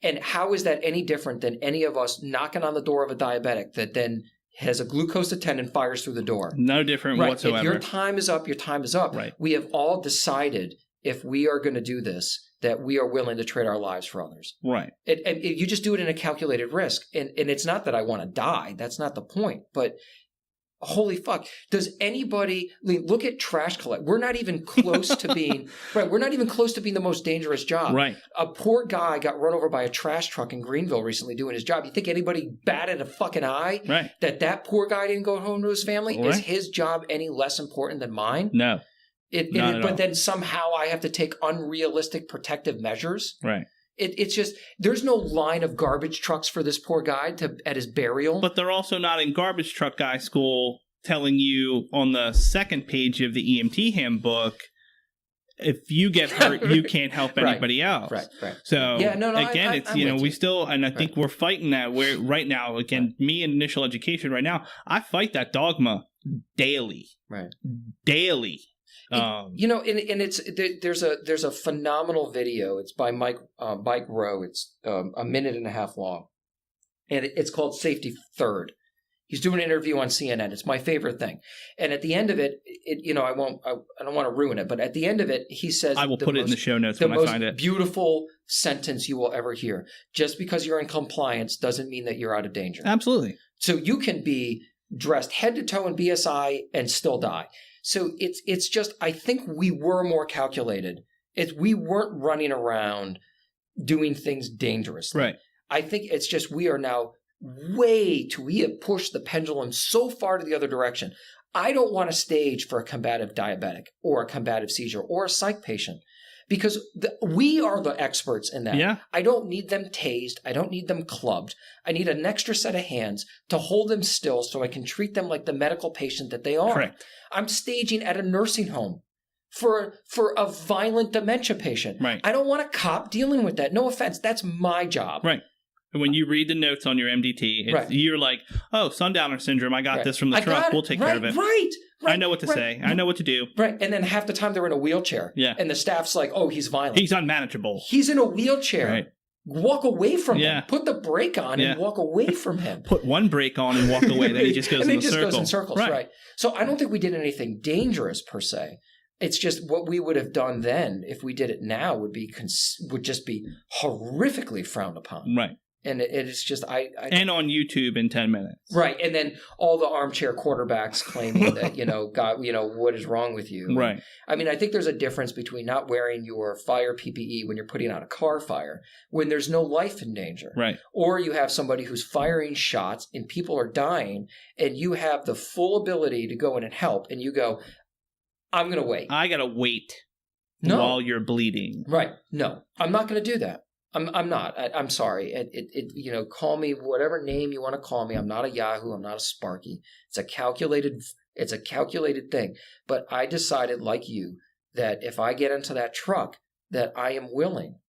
And how is that any different than any of us knocking on the door of a diabetic that then has a glucose attendant, fires through the door?
No different whatsoever.
If your time is up, your time is up.
Right.
We have all decided, if we are going to do this, that we are willing to trade our lives for others.
Right.
You just do it in a calculated risk. And it's not that I want to die. That's not the point. But holy fuck. Does anybody look at trash collect? We're not even close to being right. We're not even close to being the most dangerous job.
Right.
A poor guy got run over by a trash truck in Greenville recently doing his job. You think anybody batted a fucking eye?
Right.
That poor guy didn't go home to his family?
Right.
Is his job any less important than mine?
No.
But then somehow I have to take unrealistic protective measures.
Right.
It's just, there's no line of garbage trucks for this poor guy at his burial.
But they're also not in garbage truck guy school telling you on the second page of the EMT handbook, if you get hurt, you can't help anybody else.
Right.
So again, we still, and I think we're fighting that. Where right now, again, me in initial education right now, I fight that dogma daily.
Right.
Daily.
There's a phenomenal video. It's by Mike Rowe. It's a minute and a half long, and it's called Safety Third. He's doing an interview on CNN. It's my favorite thing. And at the end of it, I don't want to ruin it, but at the end of it, he says,
I will put it in the show notes when I find it.
The most beautiful sentence you will ever hear. Just because you're in compliance doesn't mean that you're out of danger.
Absolutely.
So you can be dressed head to toe in BSI and still die. So it's just, I think we were more calculated. We weren't running around doing things dangerously.
Right.
I think it's just we are now we have pushed the pendulum so far to the other direction. I don't want to stage for a combative diabetic or a combative seizure or a psych patient because we are the experts in that.
Yeah.
I don't need them tased. I don't need them clubbed. I need an extra set of hands to hold them still so I can treat them like the medical patient that they are.
Correct.
I'm staging at a nursing home for a violent dementia patient.
Right.
I don't want a cop dealing with that. No offense. That's my job.
Right. And when you read the notes on your MDT, you're like, oh, sundowner syndrome. I got this from the truck. We'll take care of it.
Right.
I know what to say. I know what to do.
Right. And then half the time they're in a wheelchair.
Yeah.
And the staff's like, oh, he's violent.
He's unmanageable.
He's in a wheelchair.
Right.
Walk away from him. Put the brake on and walk away from him.
Put one brake on and walk away. Then he just goes in a circle.
Goes in circles. Right. So I don't think we did anything dangerous per se. It's just what we would have done then if we did it now would just be horrifically frowned upon.
Right.
And it's just
and on YouTube in 10 minutes.
Right. And then all the armchair quarterbacks claiming that, God, what is wrong with you?
Right.
I mean, I think there's a difference between not wearing your fire PPE when you're putting out a car fire, when there's no life in danger.
Right.
Or you have somebody who's firing shots and people are dying and you have the full ability to go in and help and you go, I'm going to wait.
I got to wait while you're bleeding.
Right. No, I'm not going to do that. I'm not. I'm sorry. Call me whatever name you want to call me. I'm not a Yahoo. I'm not a Sparky. It's a calculated thing. But I decided, like you, that if I get into that truck, that I am willing.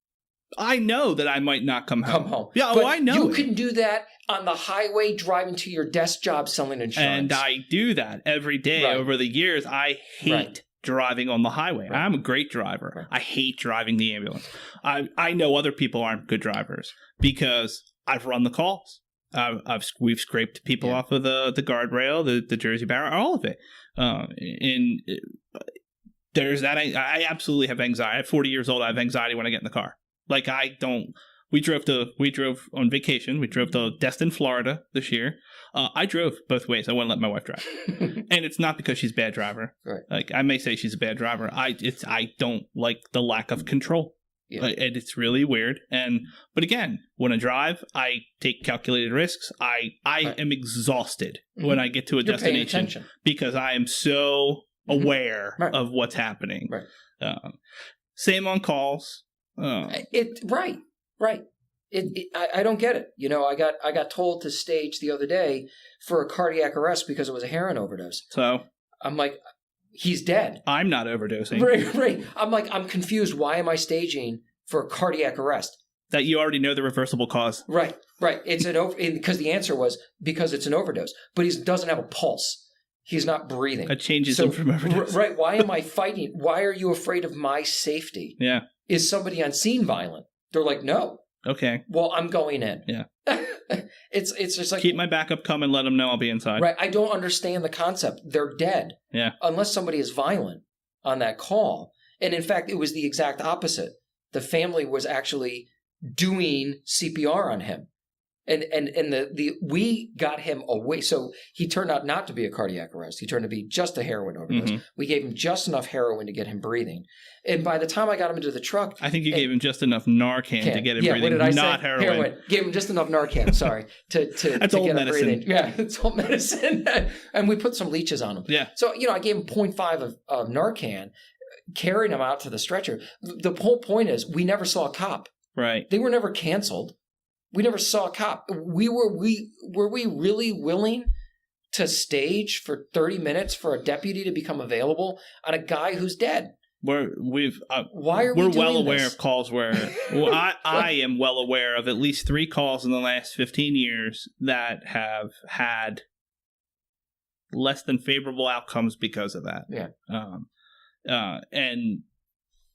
I know that I might not come home. Yeah,
but
I know.
You can do that on the highway driving to your desk job selling insurance.
And I do that every day over the years. I hate driving on the highway. I'm a great driver. I hate driving the ambulance. I know other people aren't good drivers because I've run the calls. We've scraped people off of the guardrail, the Jersey barrier, all of it. And there's that. I absolutely have anxiety. At 40 years old, I have anxiety when I get in the car. Like we drove on vacation. We drove to Destin, Florida this year. I drove both ways. I wouldn't let my wife drive. And it's not because she's a bad driver.
Right.
Like I may say she's a bad driver. I don't like the lack of control. Yeah. And it's really weird. But again, when I drive, I take calculated risks. I am exhausted when I get to a destination because I am so aware of what's happening.
Right.
Same on calls.
Right. I don't get it. I got told to stage the other day for a cardiac arrest because it was a heroin overdose.
So
I'm like, he's dead.
I'm not overdosing.
Right. I'm like, I'm confused. Why am I staging for a cardiac arrest?
That you already know the reversible cause.
Right. It's because the answer was because it's an overdose, but he doesn't have a pulse. He's not breathing.
That changes him from overdose.
Right. Why am I fighting? Why are you afraid of my safety?
Yeah.
Is somebody on scene violent? They're like, no.
Okay.
Well, I'm going in.
Yeah.
It's just like...
Keep my backup coming, let them know I'll be inside.
Right. I don't understand the concept. They're dead.
Yeah.
Unless somebody is violent on that call. And in fact, it was the exact opposite. The family was actually doing CPR on him. And we got him away. So he turned out not to be a cardiac arrest. He turned to be just a heroin overdose. Mm-hmm. We gave him just enough heroin to get him breathing. And by the time I got him into the truck...
I think you gave him just enough Narcan to get him breathing,
what did I
not
say?
heroin.
Gave him just enough Narcan, sorry, to
That's
to
old
get
medicine.
him breathing. Yeah, it's old medicine. And we put some leeches on him.
Yeah.
So, I gave him 0.5 of Narcan, carrying him out to the stretcher. The whole point is we never saw a cop.
Right.
They were never canceled. We never saw a cop. Were we really willing to stage for 30 minutes for a deputy to become available on a guy who's dead?
Why are we
We're
well aware
this?
Of calls where I am well aware of at least 3 calls in the last 15 years that have had less than favorable outcomes because of that.
Yeah.
And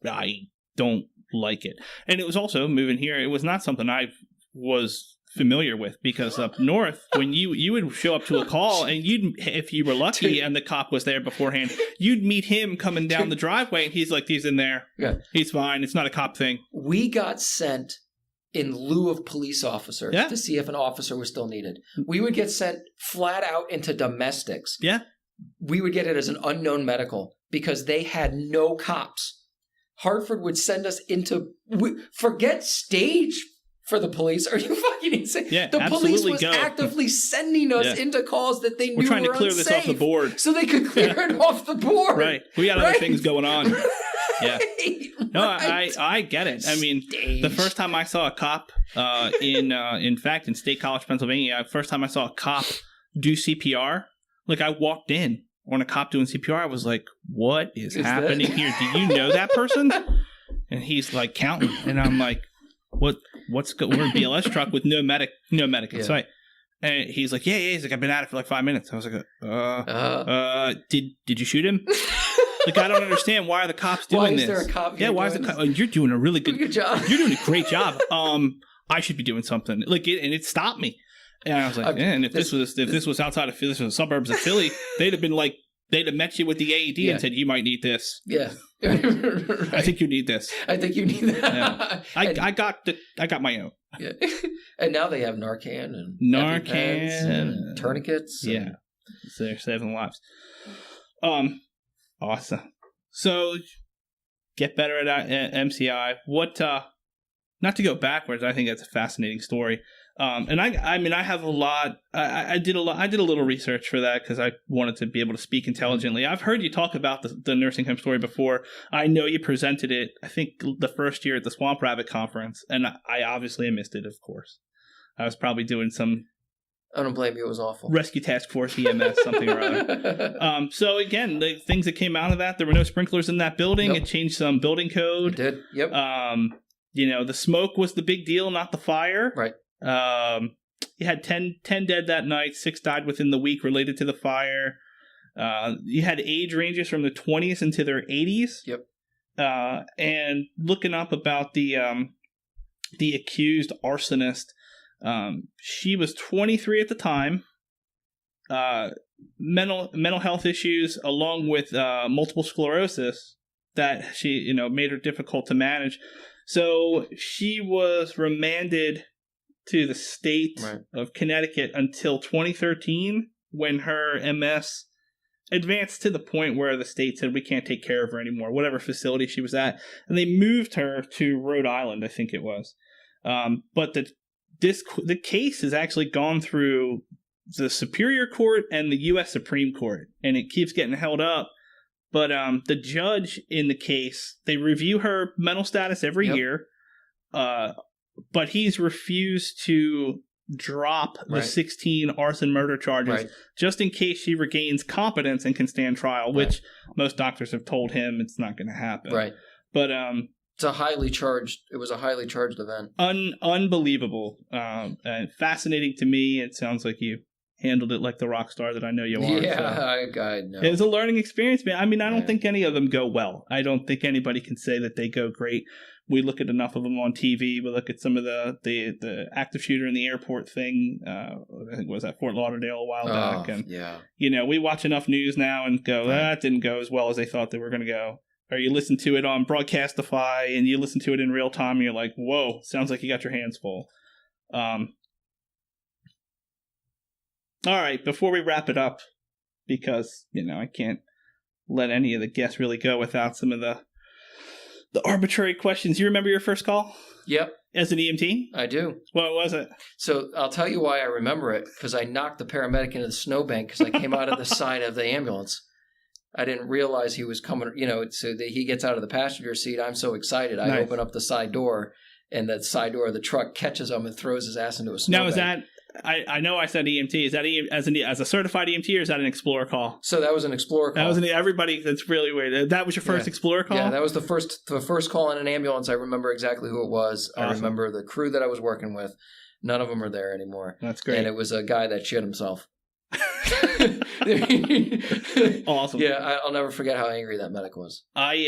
I don't like it. And it was also moving here. It was not something I was familiar with because up north, when you would show up to a call and if you were lucky and the cop was there beforehand, you'd meet him coming down the driveway and he's like, he's in there. Yeah. He's fine. It's not a cop thing.
We got sent in lieu of police officers to see if an officer was still needed. We would get sent flat out into domestics.
Yeah.
we would get it as an unknown medical because they had no cops. Hartford would send us forget stage for the police. Are you fucking insane?
Yeah,
the police was
go.
actively sending us into calls that they knew were
trying to clear
unsafe,
this off the board.
so they could clear it off the board.
Right. We got other things going on. Yeah. No,
Right.
I get it. I mean, the first time I saw a cop in State College, Pennsylvania, first time I saw a cop do CPR, like I walked in on a cop doing CPR, I was like, what is happening here? Do you know that person? And he's like counting, and I'm like, we're in a BLS truck with no medic in sight. And he's like, yeah. He's like, I've been at it for like 5 minutes. I was like, did you shoot him? Like, I don't understand. Why are the cops doing this?
Why is there a cop?
Yeah, why is the cop? You're doing a really good
job.
You're doing a great job. I should be doing something. Like, and it stopped me. And I was like, and if this was outside of Philly, this was the suburbs of Philly, they'd have met you with the AED and said, you might need this.
Yeah.
Right. I think you need this.
I think you need that.
Yeah. I got my own.
Yeah. And now they have Narcan and and tourniquets.
Yeah. So they're saving lives. Awesome. So get better at MCI. What not to go backwards, I think that's a fascinating story. And I mean, I have a lot. I did a little research for that because I wanted to be able to speak intelligently. I've heard you talk about the nursing home story before. I know you presented it, I think, the first year at the Swamp Rabbit conference, and I obviously missed it. Of course, I was probably doing some.
I don't blame you. It was awful.
Rescue Task Force EMS, something or other. So again, the things that came out of that, there were no sprinklers in that building. Nope. It changed some building code.
It did. Yep.
The smoke was the big deal, not the fire.
Right.
You had 10 dead that night. 6 died within the week related to the fire. You had age ranges from the 20s into their 80s.
Yep.
And looking up about the accused arsonist, she was 23 at the time. Mental health issues along with multiple sclerosis that she made her difficult to manage. So she was remanded to the state of Connecticut until 2013, when her MS advanced to the point where the state said we can't take care of her anymore, whatever facility she was at, and they moved her to Rhode Island, I think it was. But the case has actually gone through the Superior Court and the U.S. Supreme Court, and it keeps getting held up. But the judge in the case, they review her mental status every year, but he's refused to drop the 16 arson murder charges just in case she regains competence and can stand trial, which most doctors have told him it's not going to happen. Right. But it was a highly charged event. Unbelievable. And fascinating to me. It sounds like you handled it like the rock star that I know you are.
Yeah, so. I know.
It was a learning experience, man. I mean, I don't think any of them go well. I don't think anybody can say that they go great. We look at enough of them on TV. We look at some of the active shooter in the airport thing. I think it was at Fort Lauderdale a while back. And, we watch enough news now and go, that didn't go as well as they thought they were going to go. Or you listen to it on Broadcastify and you listen to it in real time and you're like, whoa, sounds like you got your hands full. All right, before we wrap it up, because, I can't let any of the guests really go without some of the arbitrary questions. You remember your first call? Yep. As an EMT? I do. What was it? So I'll tell you why I remember it, because I knocked the paramedic into the snowbank because I came out of the side of the ambulance. I didn't realize he was coming, so that he gets out of the passenger seat. I'm so excited. I open up the side door, and the side door of the truck catches him and throws his ass into a snowbank. Now, is that... I know I said EMT. Is that as a certified EMT, or is that an Explorer call? So that was an Explorer call. That was everybody. That's really weird. That was your first Explorer call? Yeah, that was the first call in an ambulance. I remember exactly who it was. Awesome. I remember the crew that I was working with. None of them are there anymore. That's great. And it was a guy that shit himself. Awesome. Yeah, I'll never forget how angry that medic was. And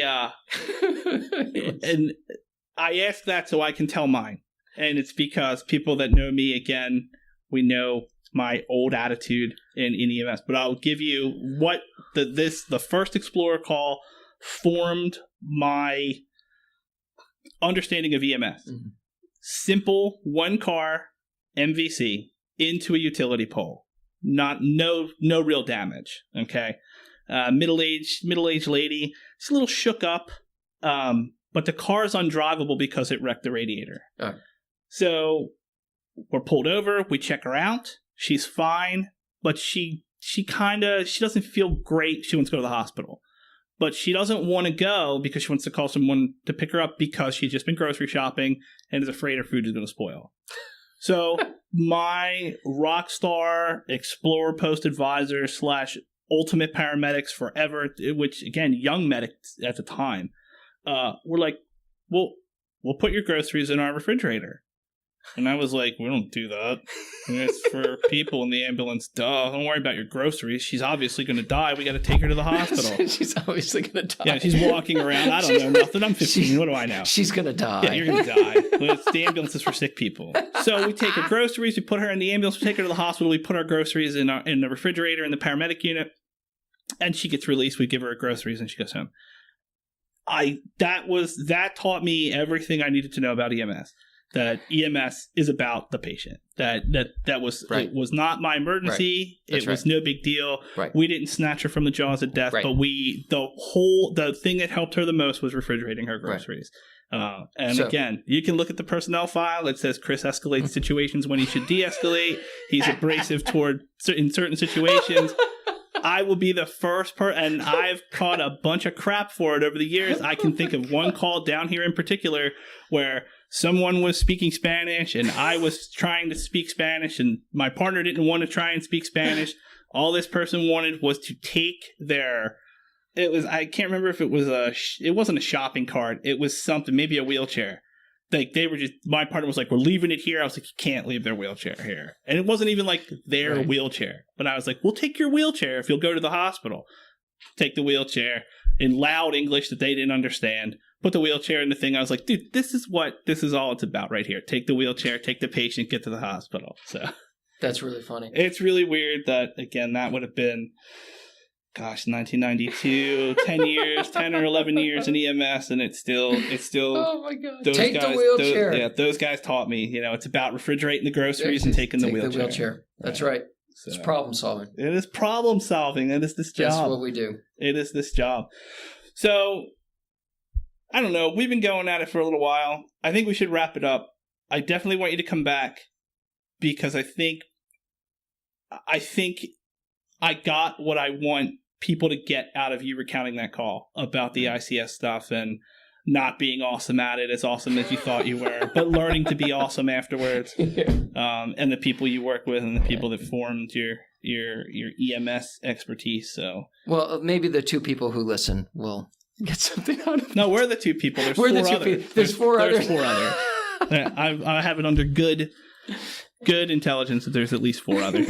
I ask that so I can tell mine, and it's because people that know me, again, we know my old attitude in EMS. But I'll give you what the first Explorer call formed my understanding of EMS. Mm-hmm. Simple one car MVC into a utility pole. no real damage. Okay. Middle-aged lady. She's a little shook up. But the car's undrivable because it wrecked the radiator.
Oh.
So we're pulled over. We check her out. She's fine, but she doesn't feel great. She wants to go to the hospital. But she doesn't want to go because she wants to call someone to pick her up because she's just been grocery shopping and is afraid her food is going to spoil. So my rock star explorer post advisor / ultimate paramedics forever, which again, young medics at the time, were like, we'll put your groceries in our refrigerator. And I was like, we don't do that. It's for people in the ambulance. Duh. Don't worry about your groceries. She's obviously going to die. We got to take her to the hospital.
She's obviously going to die.
Yeah, she's walking around. I don't know nothing. I'm 15. What do I know?
She's going to die.
Yeah, you're going to die. The ambulance is for sick people. So we take her groceries. We put her in the ambulance. We take her to the hospital. We put our groceries in the refrigerator in the paramedic unit. And she gets released. We give her her groceries and she goes home. That taught me everything I needed to know about EMS. That EMS is about the patient. That was
right.
It was not my emergency.
Right.
It was no big deal.
Right.
We didn't snatch her from the jaws of death,
right.
but the thing that helped her the most was refrigerating her groceries. Right. Again, you can look at the personnel file. It says Chris escalates situations when he should de-escalate. He's abrasive in certain situations. I will be the first and I've caught a bunch of crap for it over the years. I can think of one call down here in particular where someone was speaking Spanish and I was trying to speak Spanish and my partner didn't want to try and speak Spanish. All this person wanted was to take I can't remember if it wasn't a shopping cart. It was something, maybe a wheelchair. Like my partner was like, we're leaving it here. I was like, you can't leave their wheelchair here. And it wasn't even like their
right.
wheelchair. But I was like, we'll take your wheelchair if you'll go to the hospital. Take the wheelchair in loud English that they didn't understand. Put the wheelchair in the thing. I was like, dude, this is all it's about right here. Take the wheelchair, take the patient, get to the hospital. So
that's really funny.
It's really weird that, again, that would have been, 1992, 10 or 11 years in EMS, and it's still. Oh my God!
Take the wheelchair.
Those guys taught me. It's about refrigerating the groceries and taking the wheelchair.
That's right. So, it's problem solving.
It is problem solving. It is this job.
That's what we do.
It is this job. So, I don't know. We've been going at it for a little while. I think we should wrap it up. I definitely want you to come back because I think I got what I want people to get out of you recounting that call about the ICS stuff and not being awesome at it, as awesome as you thought you were, but learning to be awesome afterwards. And the people you work with and the people that formed your EMS expertise. So, well,
maybe the two people who listen will get something out of it.
No, we're the two people. There's four others. I have it under good intelligence that there's at least 4 others.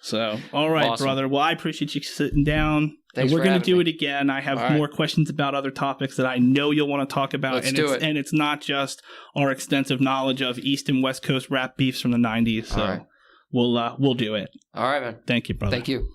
So, all right, awesome. Brother. Well, I appreciate you sitting down.
Thanks
We're going to do
me.
it again. I have more questions about other topics that I know you'll want to talk about.
Let's do it.
And it's not just our extensive knowledge of East and West Coast rap beefs from the 90s. So we'll do it.
All right, man.
Thank you, brother.
Thank you.